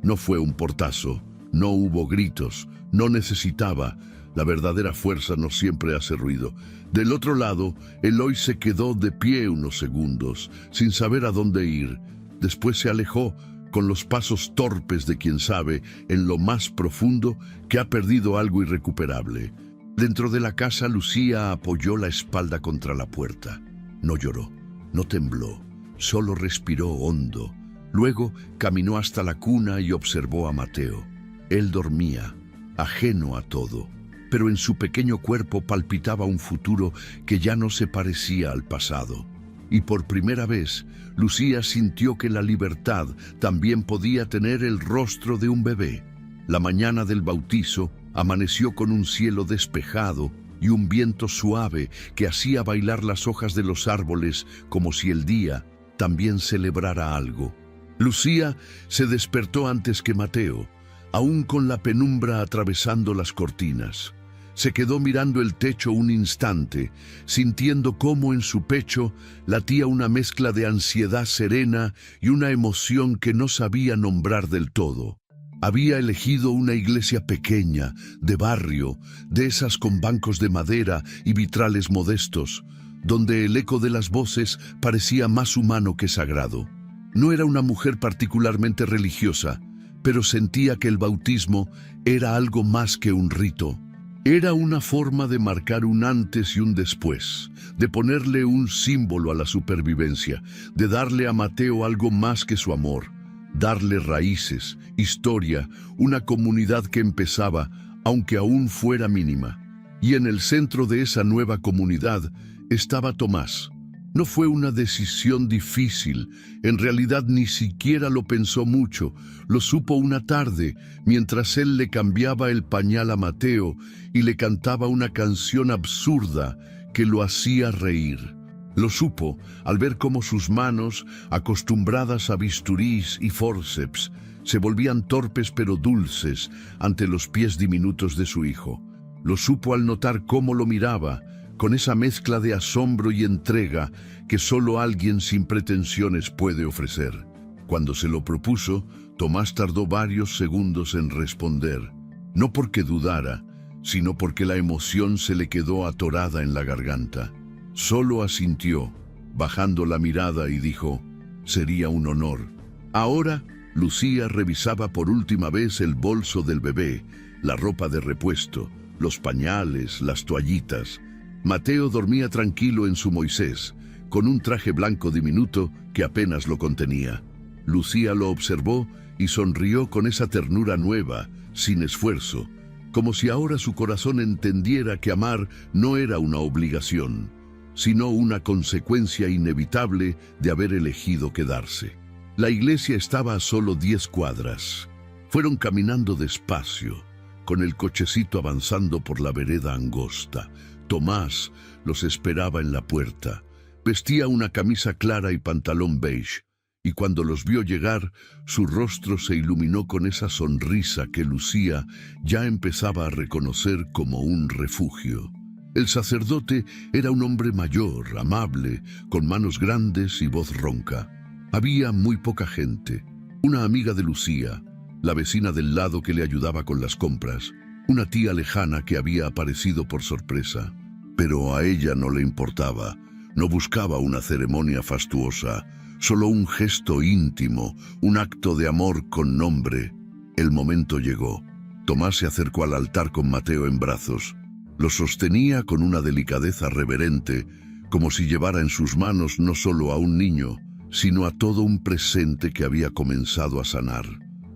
No fue un portazo, no hubo gritos, no necesitaba. La verdadera fuerza no siempre hace ruido. Del otro lado, Eloy se quedó de pie unos segundos, sin saber a dónde ir. Después se alejó, con los pasos torpes de quien sabe, en lo más profundo, que ha perdido algo irrecuperable. Dentro de la casa, Lucía apoyó la espalda contra la puerta. No lloró, no tembló, solo respiró hondo. Luego caminó hasta la cuna y observó a Mateo. Él dormía, ajeno a todo, pero en su pequeño cuerpo palpitaba un futuro que ya no se parecía al pasado. Y por primera vez, Lucía sintió que la libertad también podía tener el rostro de un bebé. La mañana del bautizo amaneció con un cielo despejado y un viento suave que hacía bailar las hojas de los árboles como si el día también celebrara algo. Lucía se despertó antes que Mateo, aún con la penumbra atravesando las cortinas. Se quedó mirando el techo un instante, sintiendo cómo en su pecho latía una mezcla de ansiedad serena y una emoción que no sabía nombrar del todo. Había elegido una iglesia pequeña, de barrio, de esas con bancos de madera y vitrales modestos, donde el eco de las voces parecía más humano que sagrado. No era una mujer particularmente religiosa, pero sentía que el bautismo era algo más que un rito. Era una forma de marcar un antes y un después, de ponerle un símbolo a la supervivencia, de darle a Mateo algo más que su amor, darle raíces, historia, una comunidad que empezaba, aunque aún fuera mínima. Y en el centro de esa nueva comunidad estaba Tomás. No fue una decisión difícil, en realidad ni siquiera lo pensó mucho, lo supo una tarde, mientras él le cambiaba el pañal a Mateo y le cantaba una canción absurda que lo hacía reír. Lo supo al ver cómo sus manos, acostumbradas a bisturís y forceps, se volvían torpes pero dulces ante los pies diminutos de su hijo. Lo supo al notar cómo lo miraba, con esa mezcla de asombro y entrega que solo alguien sin pretensiones puede ofrecer. Cuando se lo propuso, Tomás tardó varios segundos en responder, no porque dudara, sino porque la emoción se le quedó atorada en la garganta. Solo asintió, bajando la mirada y dijo, sería un honor. Ahora, Lucía revisaba por última vez el bolso del bebé, la ropa de repuesto, los pañales, las toallitas. Mateo dormía tranquilo en su Moisés, con un traje blanco diminuto que apenas lo contenía. Lucía lo observó y sonrió con esa ternura nueva, sin esfuerzo, como si ahora su corazón entendiera que amar no era una obligación, sino una consecuencia inevitable de haber elegido quedarse. La iglesia estaba a solo 10 cuadras. Fueron caminando despacio, con el cochecito avanzando por la vereda angosta. Tomás los esperaba en la puerta. Vestía una camisa clara y pantalón beige, y cuando los vio llegar, su rostro se iluminó con esa sonrisa que Lucía ya empezaba a reconocer como un refugio. El sacerdote era un hombre mayor, amable, con manos grandes y voz ronca. Había muy poca gente. Una amiga de Lucía, la vecina del lado que le ayudaba con las compras, una tía lejana que había aparecido por sorpresa. Pero a ella no le importaba, no buscaba una ceremonia fastuosa, solo un gesto íntimo, un acto de amor con nombre. El momento llegó. Tomás se acercó al altar con Mateo en brazos. Lo sostenía con una delicadeza reverente, como si llevara en sus manos no solo a un niño, sino a todo un presente que había comenzado a sanar.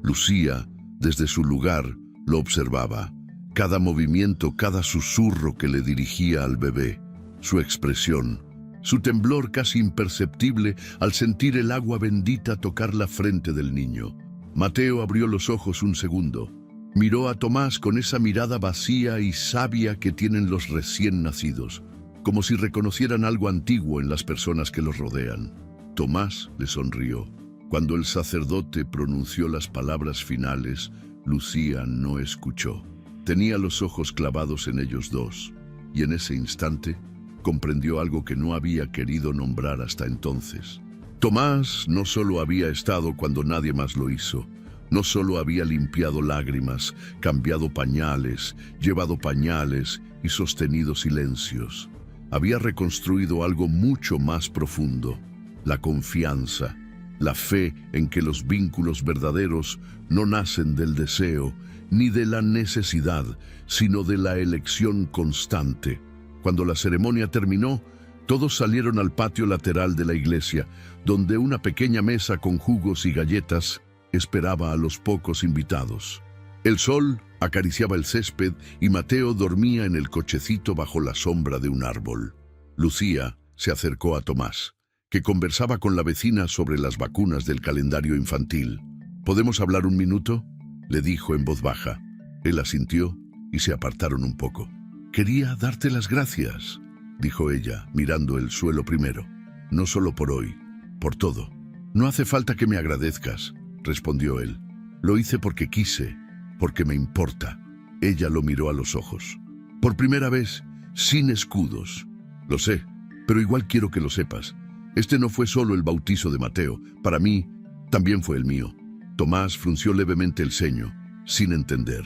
Lucía, desde su lugar, lo observaba. Cada movimiento, cada susurro que le dirigía al bebé, su expresión, su temblor casi imperceptible al sentir el agua bendita tocar la frente del niño. Mateo abrió los ojos un segundo. Miró a Tomás con esa mirada vacía y sabia que tienen los recién nacidos, como si reconocieran algo antiguo en las personas que los rodean. Tomás le sonrió. Cuando el sacerdote pronunció las palabras finales, Lucía no escuchó. Tenía los ojos clavados en ellos dos, y en ese instante comprendió algo que no había querido nombrar hasta entonces. Tomás no solo había estado cuando nadie más lo hizo, no solo había limpiado lágrimas, cambiado pañales, llevado pañales y sostenido silencios. Había reconstruido algo mucho más profundo, la confianza, la fe en que los vínculos verdaderos no nacen del deseo ni de la necesidad, sino de la elección constante. Cuando la ceremonia terminó, todos salieron al patio lateral de la iglesia, donde una pequeña mesa con jugos y galletas esperaba a los pocos invitados. El sol acariciaba el césped y Mateo dormía en el cochecito bajo la sombra de un árbol. Lucía se acercó a Tomás, que conversaba con la vecina sobre las vacunas del calendario infantil. ¿Podemos hablar un minuto?, le dijo en voz baja. Él asintió y se apartaron un poco. Quería darte las gracias, dijo ella, mirando el suelo primero. No solo por hoy, por todo. No hace falta que me agradezcas, respondió él. Lo hice porque quise, porque me importa. Ella lo miró a los ojos. Por primera vez, sin escudos. Lo sé, pero igual quiero que lo sepas. Este no fue solo el bautizo de Mateo. Para mí, también fue el mío. Tomás frunció levemente el ceño, sin entender.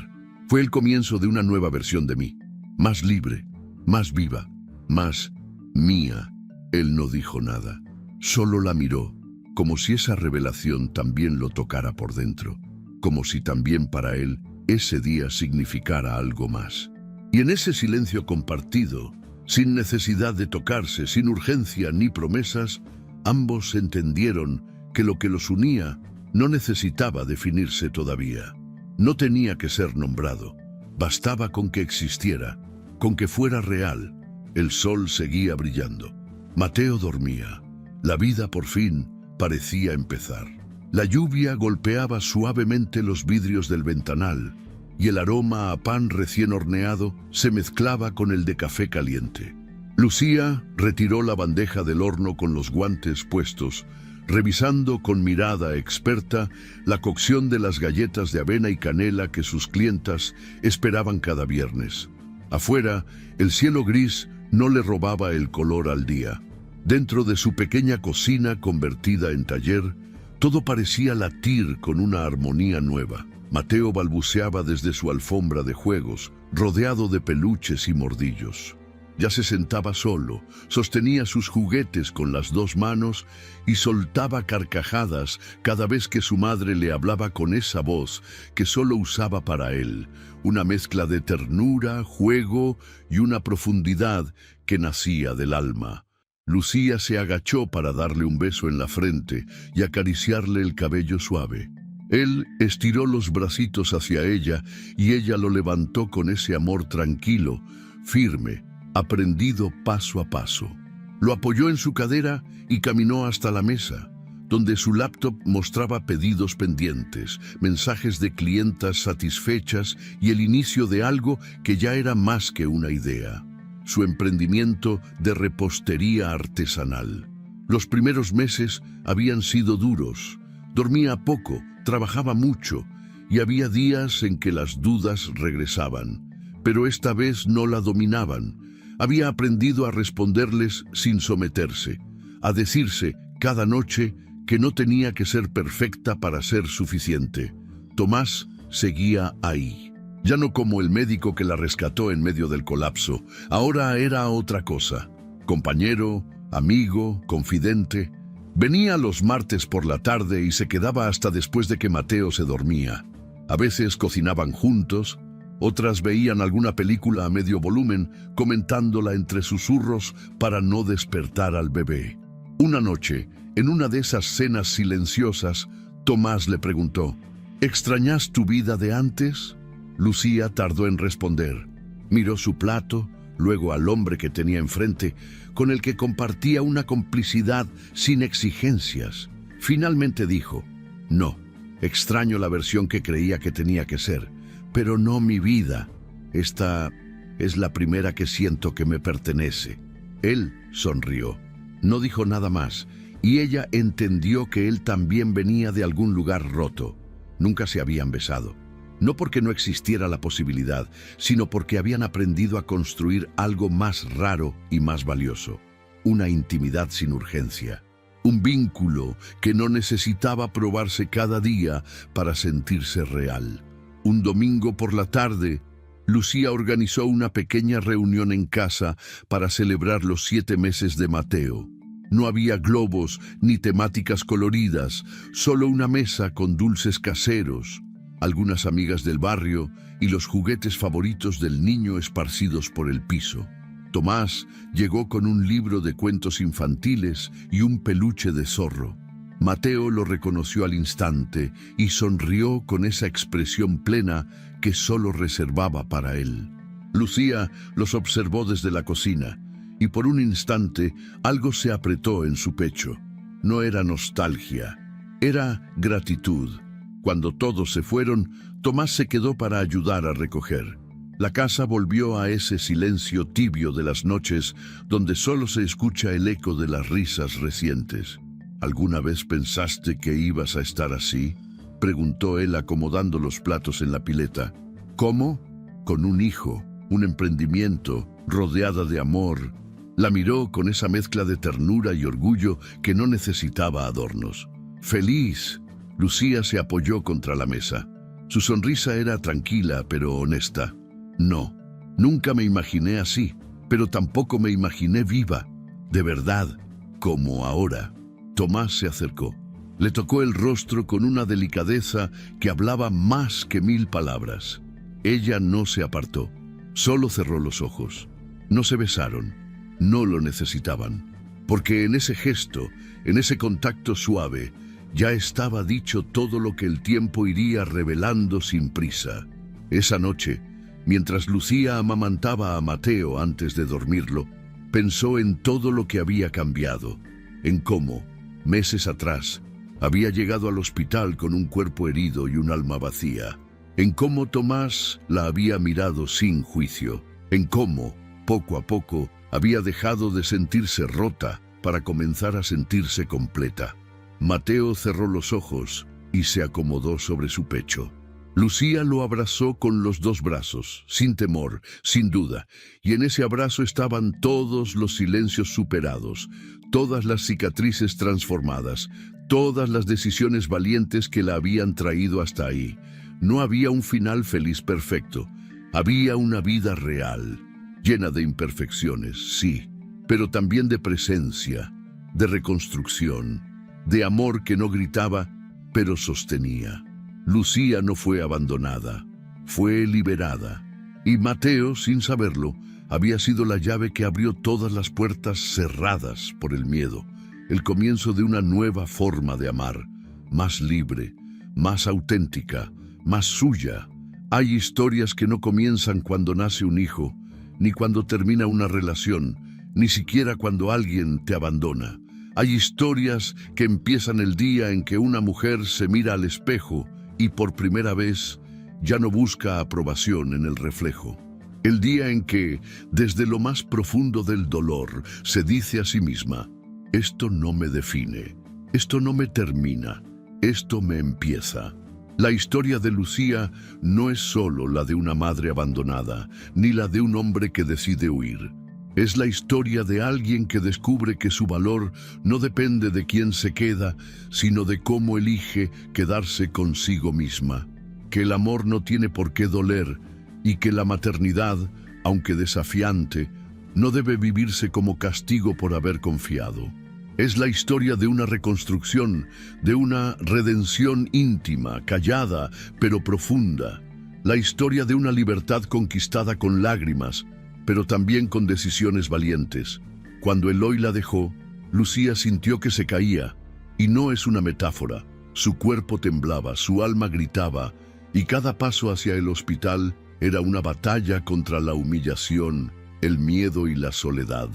Fue el comienzo de una nueva versión de mí. Más libre, más viva, más mía. Él no dijo nada. Solo la miró, como si esa revelación también lo tocara por dentro. Como si también para él ese día significara algo más. Y en ese silencio compartido, sin necesidad de tocarse, sin urgencia ni promesas, ambos entendieron que lo que los unía no necesitaba definirse todavía. No tenía que ser nombrado. Bastaba con que existiera, con que fuera real. El sol seguía brillando. Mateo dormía. La vida por fin parecía empezar. La lluvia golpeaba suavemente los vidrios del ventanal y el aroma a pan recién horneado se mezclaba con el de café caliente. Lucía retiró la bandeja del horno con los guantes puestos, revisando con mirada experta la cocción de las galletas de avena y canela que sus clientas esperaban cada viernes. Afuera, el cielo gris no le robaba el color al día. Dentro de su pequeña cocina convertida en taller, todo parecía latir con una armonía nueva. Mateo balbuceaba desde su alfombra de juegos, rodeado de peluches y mordillos. Ya se sentaba solo, sostenía sus juguetes con las dos manos y soltaba carcajadas cada vez que su madre le hablaba con esa voz que solo usaba para él, una mezcla de ternura, juego y una profundidad que nacía del alma. Lucía se agachó para darle un beso en la frente y acariciarle el cabello suave. Él estiró los bracitos hacia ella y ella lo levantó con ese amor tranquilo, firme, aprendido paso a paso. Lo apoyó en su cadera y caminó hasta la mesa, donde su laptop mostraba pedidos pendientes, mensajes de clientas satisfechas y el inicio de algo que ya era más que una idea. Su emprendimiento de repostería artesanal. Los primeros meses habían sido duros. Dormía poco, trabajaba mucho y había días en que las dudas regresaban. Pero esta vez no la dominaban. Había aprendido a responderles sin someterse, a decirse cada noche que no tenía que ser perfecta para ser suficiente. Tomás seguía ahí. Ya no como el médico que la rescató en medio del colapso, ahora era otra cosa. Compañero, amigo, confidente. Venía los martes por la tarde y se quedaba hasta después de que Mateo se dormía. A veces cocinaban juntos, otras veían alguna película a medio volumen, comentándola entre susurros para no despertar al bebé. Una noche, en una de esas cenas silenciosas, Tomás le preguntó, ¿extrañas tu vida de antes? Lucía tardó en responder. Miró su plato, luego al hombre que tenía enfrente, con el que compartía una complicidad sin exigencias. Finalmente dijo, no, extraño la versión que creía que tenía que ser, pero no mi vida. Esta es la primera que siento que me pertenece. Él sonrió. No dijo nada más, y ella entendió que él también venía de algún lugar roto. Nunca se habían besado. No porque no existiera la posibilidad, sino porque habían aprendido a construir algo más raro y más valioso. Una intimidad sin urgencia. Un vínculo que no necesitaba probarse cada día para sentirse real. Un domingo por la tarde, Lucía organizó una pequeña reunión en casa para celebrar los 7 meses de Mateo. No había globos ni temáticas coloridas, solo una mesa con dulces caseros, algunas amigas del barrio y los juguetes favoritos del niño esparcidos por el piso. Tomás llegó con un libro de cuentos infantiles y un peluche de zorro. Mateo lo reconoció al instante y sonrió con esa expresión plena que solo reservaba para él. Lucía los observó desde la cocina y por un instante algo se apretó en su pecho. No era nostalgia, era gratitud. Cuando todos se fueron, Tomás se quedó para ayudar a recoger. La casa volvió a ese silencio tibio de las noches donde solo se escucha el eco de las risas recientes. ¿Alguna vez pensaste que ibas a estar así?, preguntó él acomodando los platos en la pileta. ¿Cómo? Con un hijo, un emprendimiento, rodeada de amor. La miró con esa mezcla de ternura y orgullo que no necesitaba adornos. Feliz, Lucía se apoyó contra la mesa. Su sonrisa era tranquila pero honesta. No, nunca me imaginé así, pero tampoco me imaginé viva, de verdad, como ahora. Tomás se acercó. Le tocó el rostro con una delicadeza que hablaba más que 1000 palabras. Ella no se apartó, solo cerró los ojos. No se besaron, no lo necesitaban, porque en ese gesto, en ese contacto suave, ya estaba dicho todo lo que el tiempo iría revelando sin prisa. Esa noche, mientras Lucía amamantaba a Mateo antes de dormirlo, pensó en todo lo que había cambiado, en cómo, meses atrás, había llegado al hospital con un cuerpo herido y un alma vacía, en cómo Tomás la había mirado sin juicio, en cómo, poco a poco, había dejado de sentirse rota para comenzar a sentirse completa. Mateo cerró los ojos y se acomodó sobre su pecho. Lucía lo abrazó con los 2 brazos, sin temor, sin duda, y en ese abrazo estaban todos los silencios superados, todas las cicatrices transformadas, todas las decisiones valientes que la habían traído hasta ahí. No había un final feliz perfecto, había una vida real, llena de imperfecciones, sí, pero también de presencia, de reconstrucción, de amor que no gritaba, pero sostenía. Lucía no fue abandonada, fue liberada. Y Mateo, sin saberlo, había sido la llave que abrió todas las puertas cerradas por el miedo, el comienzo de una nueva forma de amar, más libre, más auténtica, más suya. Hay historias que no comienzan cuando nace un hijo, ni cuando termina una relación, ni siquiera cuando alguien te abandona. Hay historias que empiezan el día en que una mujer se mira al espejo y por primera vez ya no busca aprobación en el reflejo. El día en que, desde lo más profundo del dolor, se dice a sí misma: esto no me define, esto no me termina, esto me empieza. La historia de Lucía no es solo la de una madre abandonada, ni la de un hombre que decide huir. Es la historia de alguien que descubre que su valor no depende de quién se queda, sino de cómo elige quedarse consigo misma. Que el amor no tiene por qué doler y que la maternidad, aunque desafiante, no debe vivirse como castigo por haber confiado. Es la historia de una reconstrucción, de una redención íntima, callada, pero profunda. La historia de una libertad conquistada con lágrimas, pero también con decisiones valientes. Cuando Eloy la dejó, Lucía sintió que se caía, y no es una metáfora. Su cuerpo temblaba, su alma gritaba, y cada paso hacia el hospital era una batalla contra la humillación, el miedo y la soledad.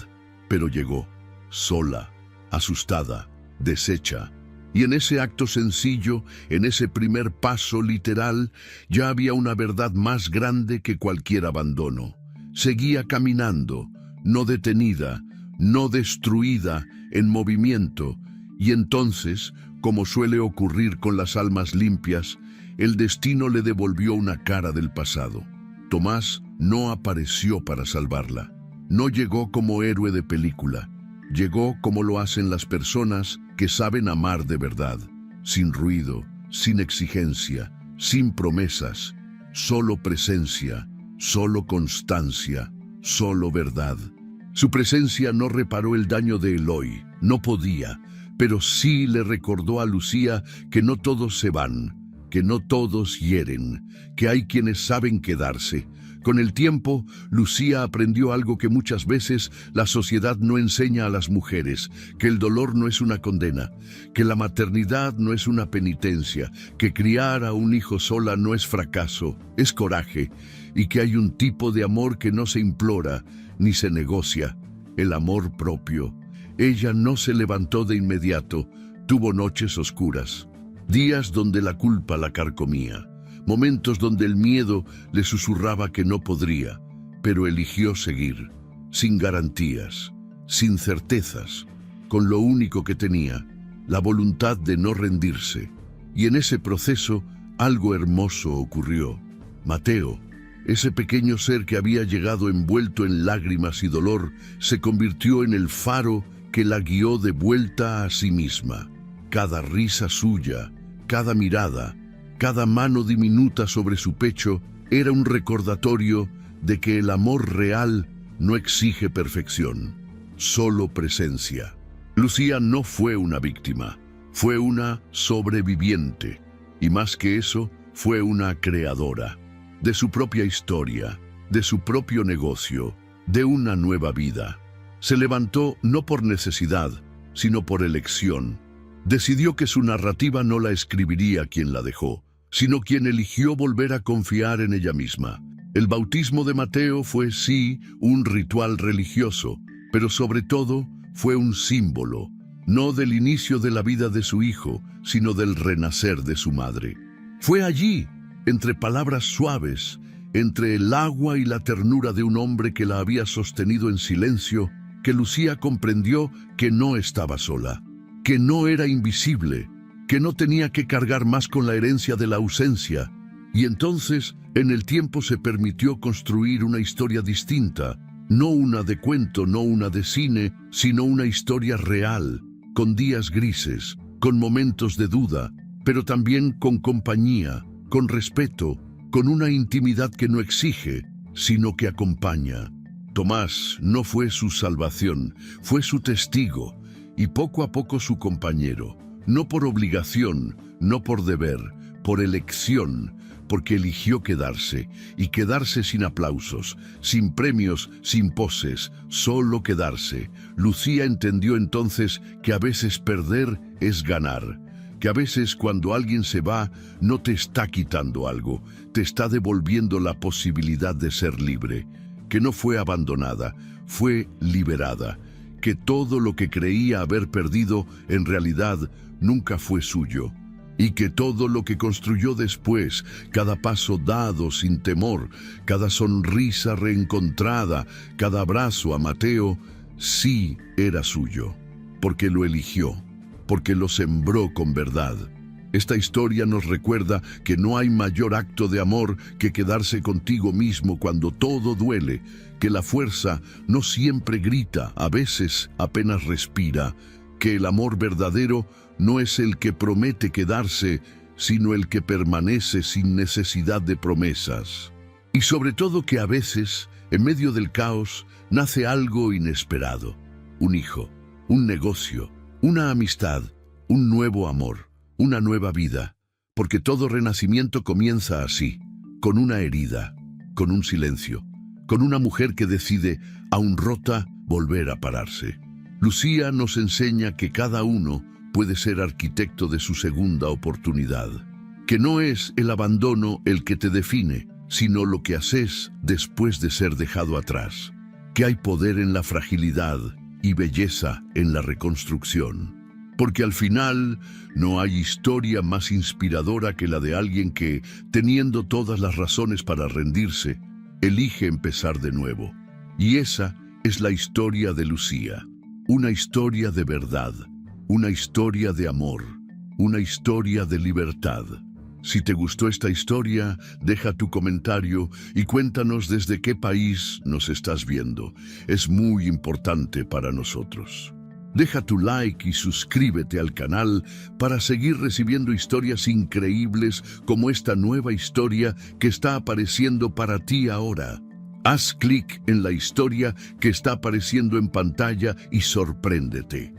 Pero llegó, sola, asustada, deshecha. Y en ese acto sencillo, en ese primer paso literal, ya había una verdad más grande que cualquier abandono. Seguía caminando, no detenida, no destruida, en movimiento, y entonces, como suele ocurrir con las almas limpias, el destino le devolvió una cara del pasado. Tomás no apareció para salvarla, no llegó como héroe de película, llegó como lo hacen las personas que saben amar de verdad, sin ruido, sin exigencia, sin promesas, solo presencia, solo constancia, solo verdad. Su presencia no reparó el daño de Eloy, no podía, pero sí le recordó a Lucía que no todos se van, que no todos hieren, que hay quienes saben quedarse. Con el tiempo, Lucía aprendió algo que muchas veces la sociedad no enseña a las mujeres, que el dolor no es una condena, que la maternidad no es una penitencia, que criar a un hijo sola no es fracaso, es coraje, y que hay un tipo de amor que no se implora ni se negocia, el amor propio. Ella no se levantó de inmediato, tuvo noches oscuras, días donde la culpa la carcomía, momentos donde el miedo le susurraba que no podría, pero eligió seguir, sin garantías, sin certezas, con lo único que tenía, la voluntad de no rendirse. Y en ese proceso algo hermoso ocurrió. Mateo, Ese pequeño ser que había llegado envuelto en lágrimas y dolor se convirtió en el faro que la guió de vuelta a sí misma. Cada risa suya, cada mirada, cada mano diminuta sobre su pecho era un recordatorio de que el amor real no exige perfección, solo presencia. Lucía no fue una víctima, fue una sobreviviente, y más que eso, fue una creadora de su propia historia, de su propio negocio, de una nueva vida. Se levantó no por necesidad, sino por elección. Decidió que su narrativa no la escribiría quien la dejó, sino quien eligió volver a confiar en ella misma. El bautismo de Mateo fue, sí, un ritual religioso, pero sobre todo fue un símbolo, no del inicio de la vida de su hijo, sino del renacer de su madre. Fue allí, entre palabras suaves, entre el agua y la ternura de un hombre que la había sostenido en silencio, que Lucía comprendió que no estaba sola, que no era invisible, que no tenía que cargar más con la herencia de la ausencia. Y entonces, en el tiempo se permitió construir una historia distinta, no una de cuento, no una de cine, sino una historia real, con días grises, con momentos de duda, pero también con compañía, con respeto, con una intimidad que no exige, sino que acompaña. Tomás no fue su salvación, fue su testigo, y poco a poco su compañero, no por obligación, no por deber, por elección, porque eligió quedarse, y quedarse sin aplausos, sin premios, sin poses, solo quedarse. Lucía entendió entonces que a veces perder es ganar, que a veces cuando alguien se va no te está quitando algo, te está devolviendo la posibilidad de ser libre, que no fue abandonada, fue liberada, que todo lo que creía haber perdido en realidad nunca fue suyo, y que todo lo que construyó después, cada paso dado sin temor, cada sonrisa reencontrada, cada abrazo a Mateo, sí era suyo, porque lo eligió, porque lo sembró con verdad. Esta historia nos recuerda que no hay mayor acto de amor que quedarse contigo mismo cuando todo duele, que la fuerza no siempre grita, a veces apenas respira, que el amor verdadero no es el que promete quedarse, sino el que permanece sin necesidad de promesas. Y sobre todo que a veces, en medio del caos, nace algo inesperado, un hijo, un negocio, una amistad, un nuevo amor, una nueva vida, porque todo renacimiento comienza así, con una herida, con un silencio, con una mujer que decide, aún rota, volver a pararse. Lucía nos enseña que cada uno puede ser arquitecto de su segunda oportunidad, que no es el abandono el que te define, sino lo que haces después de ser dejado atrás, que hay poder en la fragilidad y belleza en la reconstrucción. Porque al final no hay historia más inspiradora que la de alguien que, teniendo todas las razones para rendirse, elige empezar de nuevo. Y esa es la historia de Lucía, una historia de verdad, una historia de amor, una historia de libertad. Si te gustó esta historia, deja tu comentario y cuéntanos desde qué país nos estás viendo. Es muy importante para nosotros. Deja tu like y suscríbete al canal para seguir recibiendo historias increíbles como esta nueva historia que está apareciendo para ti ahora. Haz clic en la historia que está apareciendo en pantalla y sorpréndete.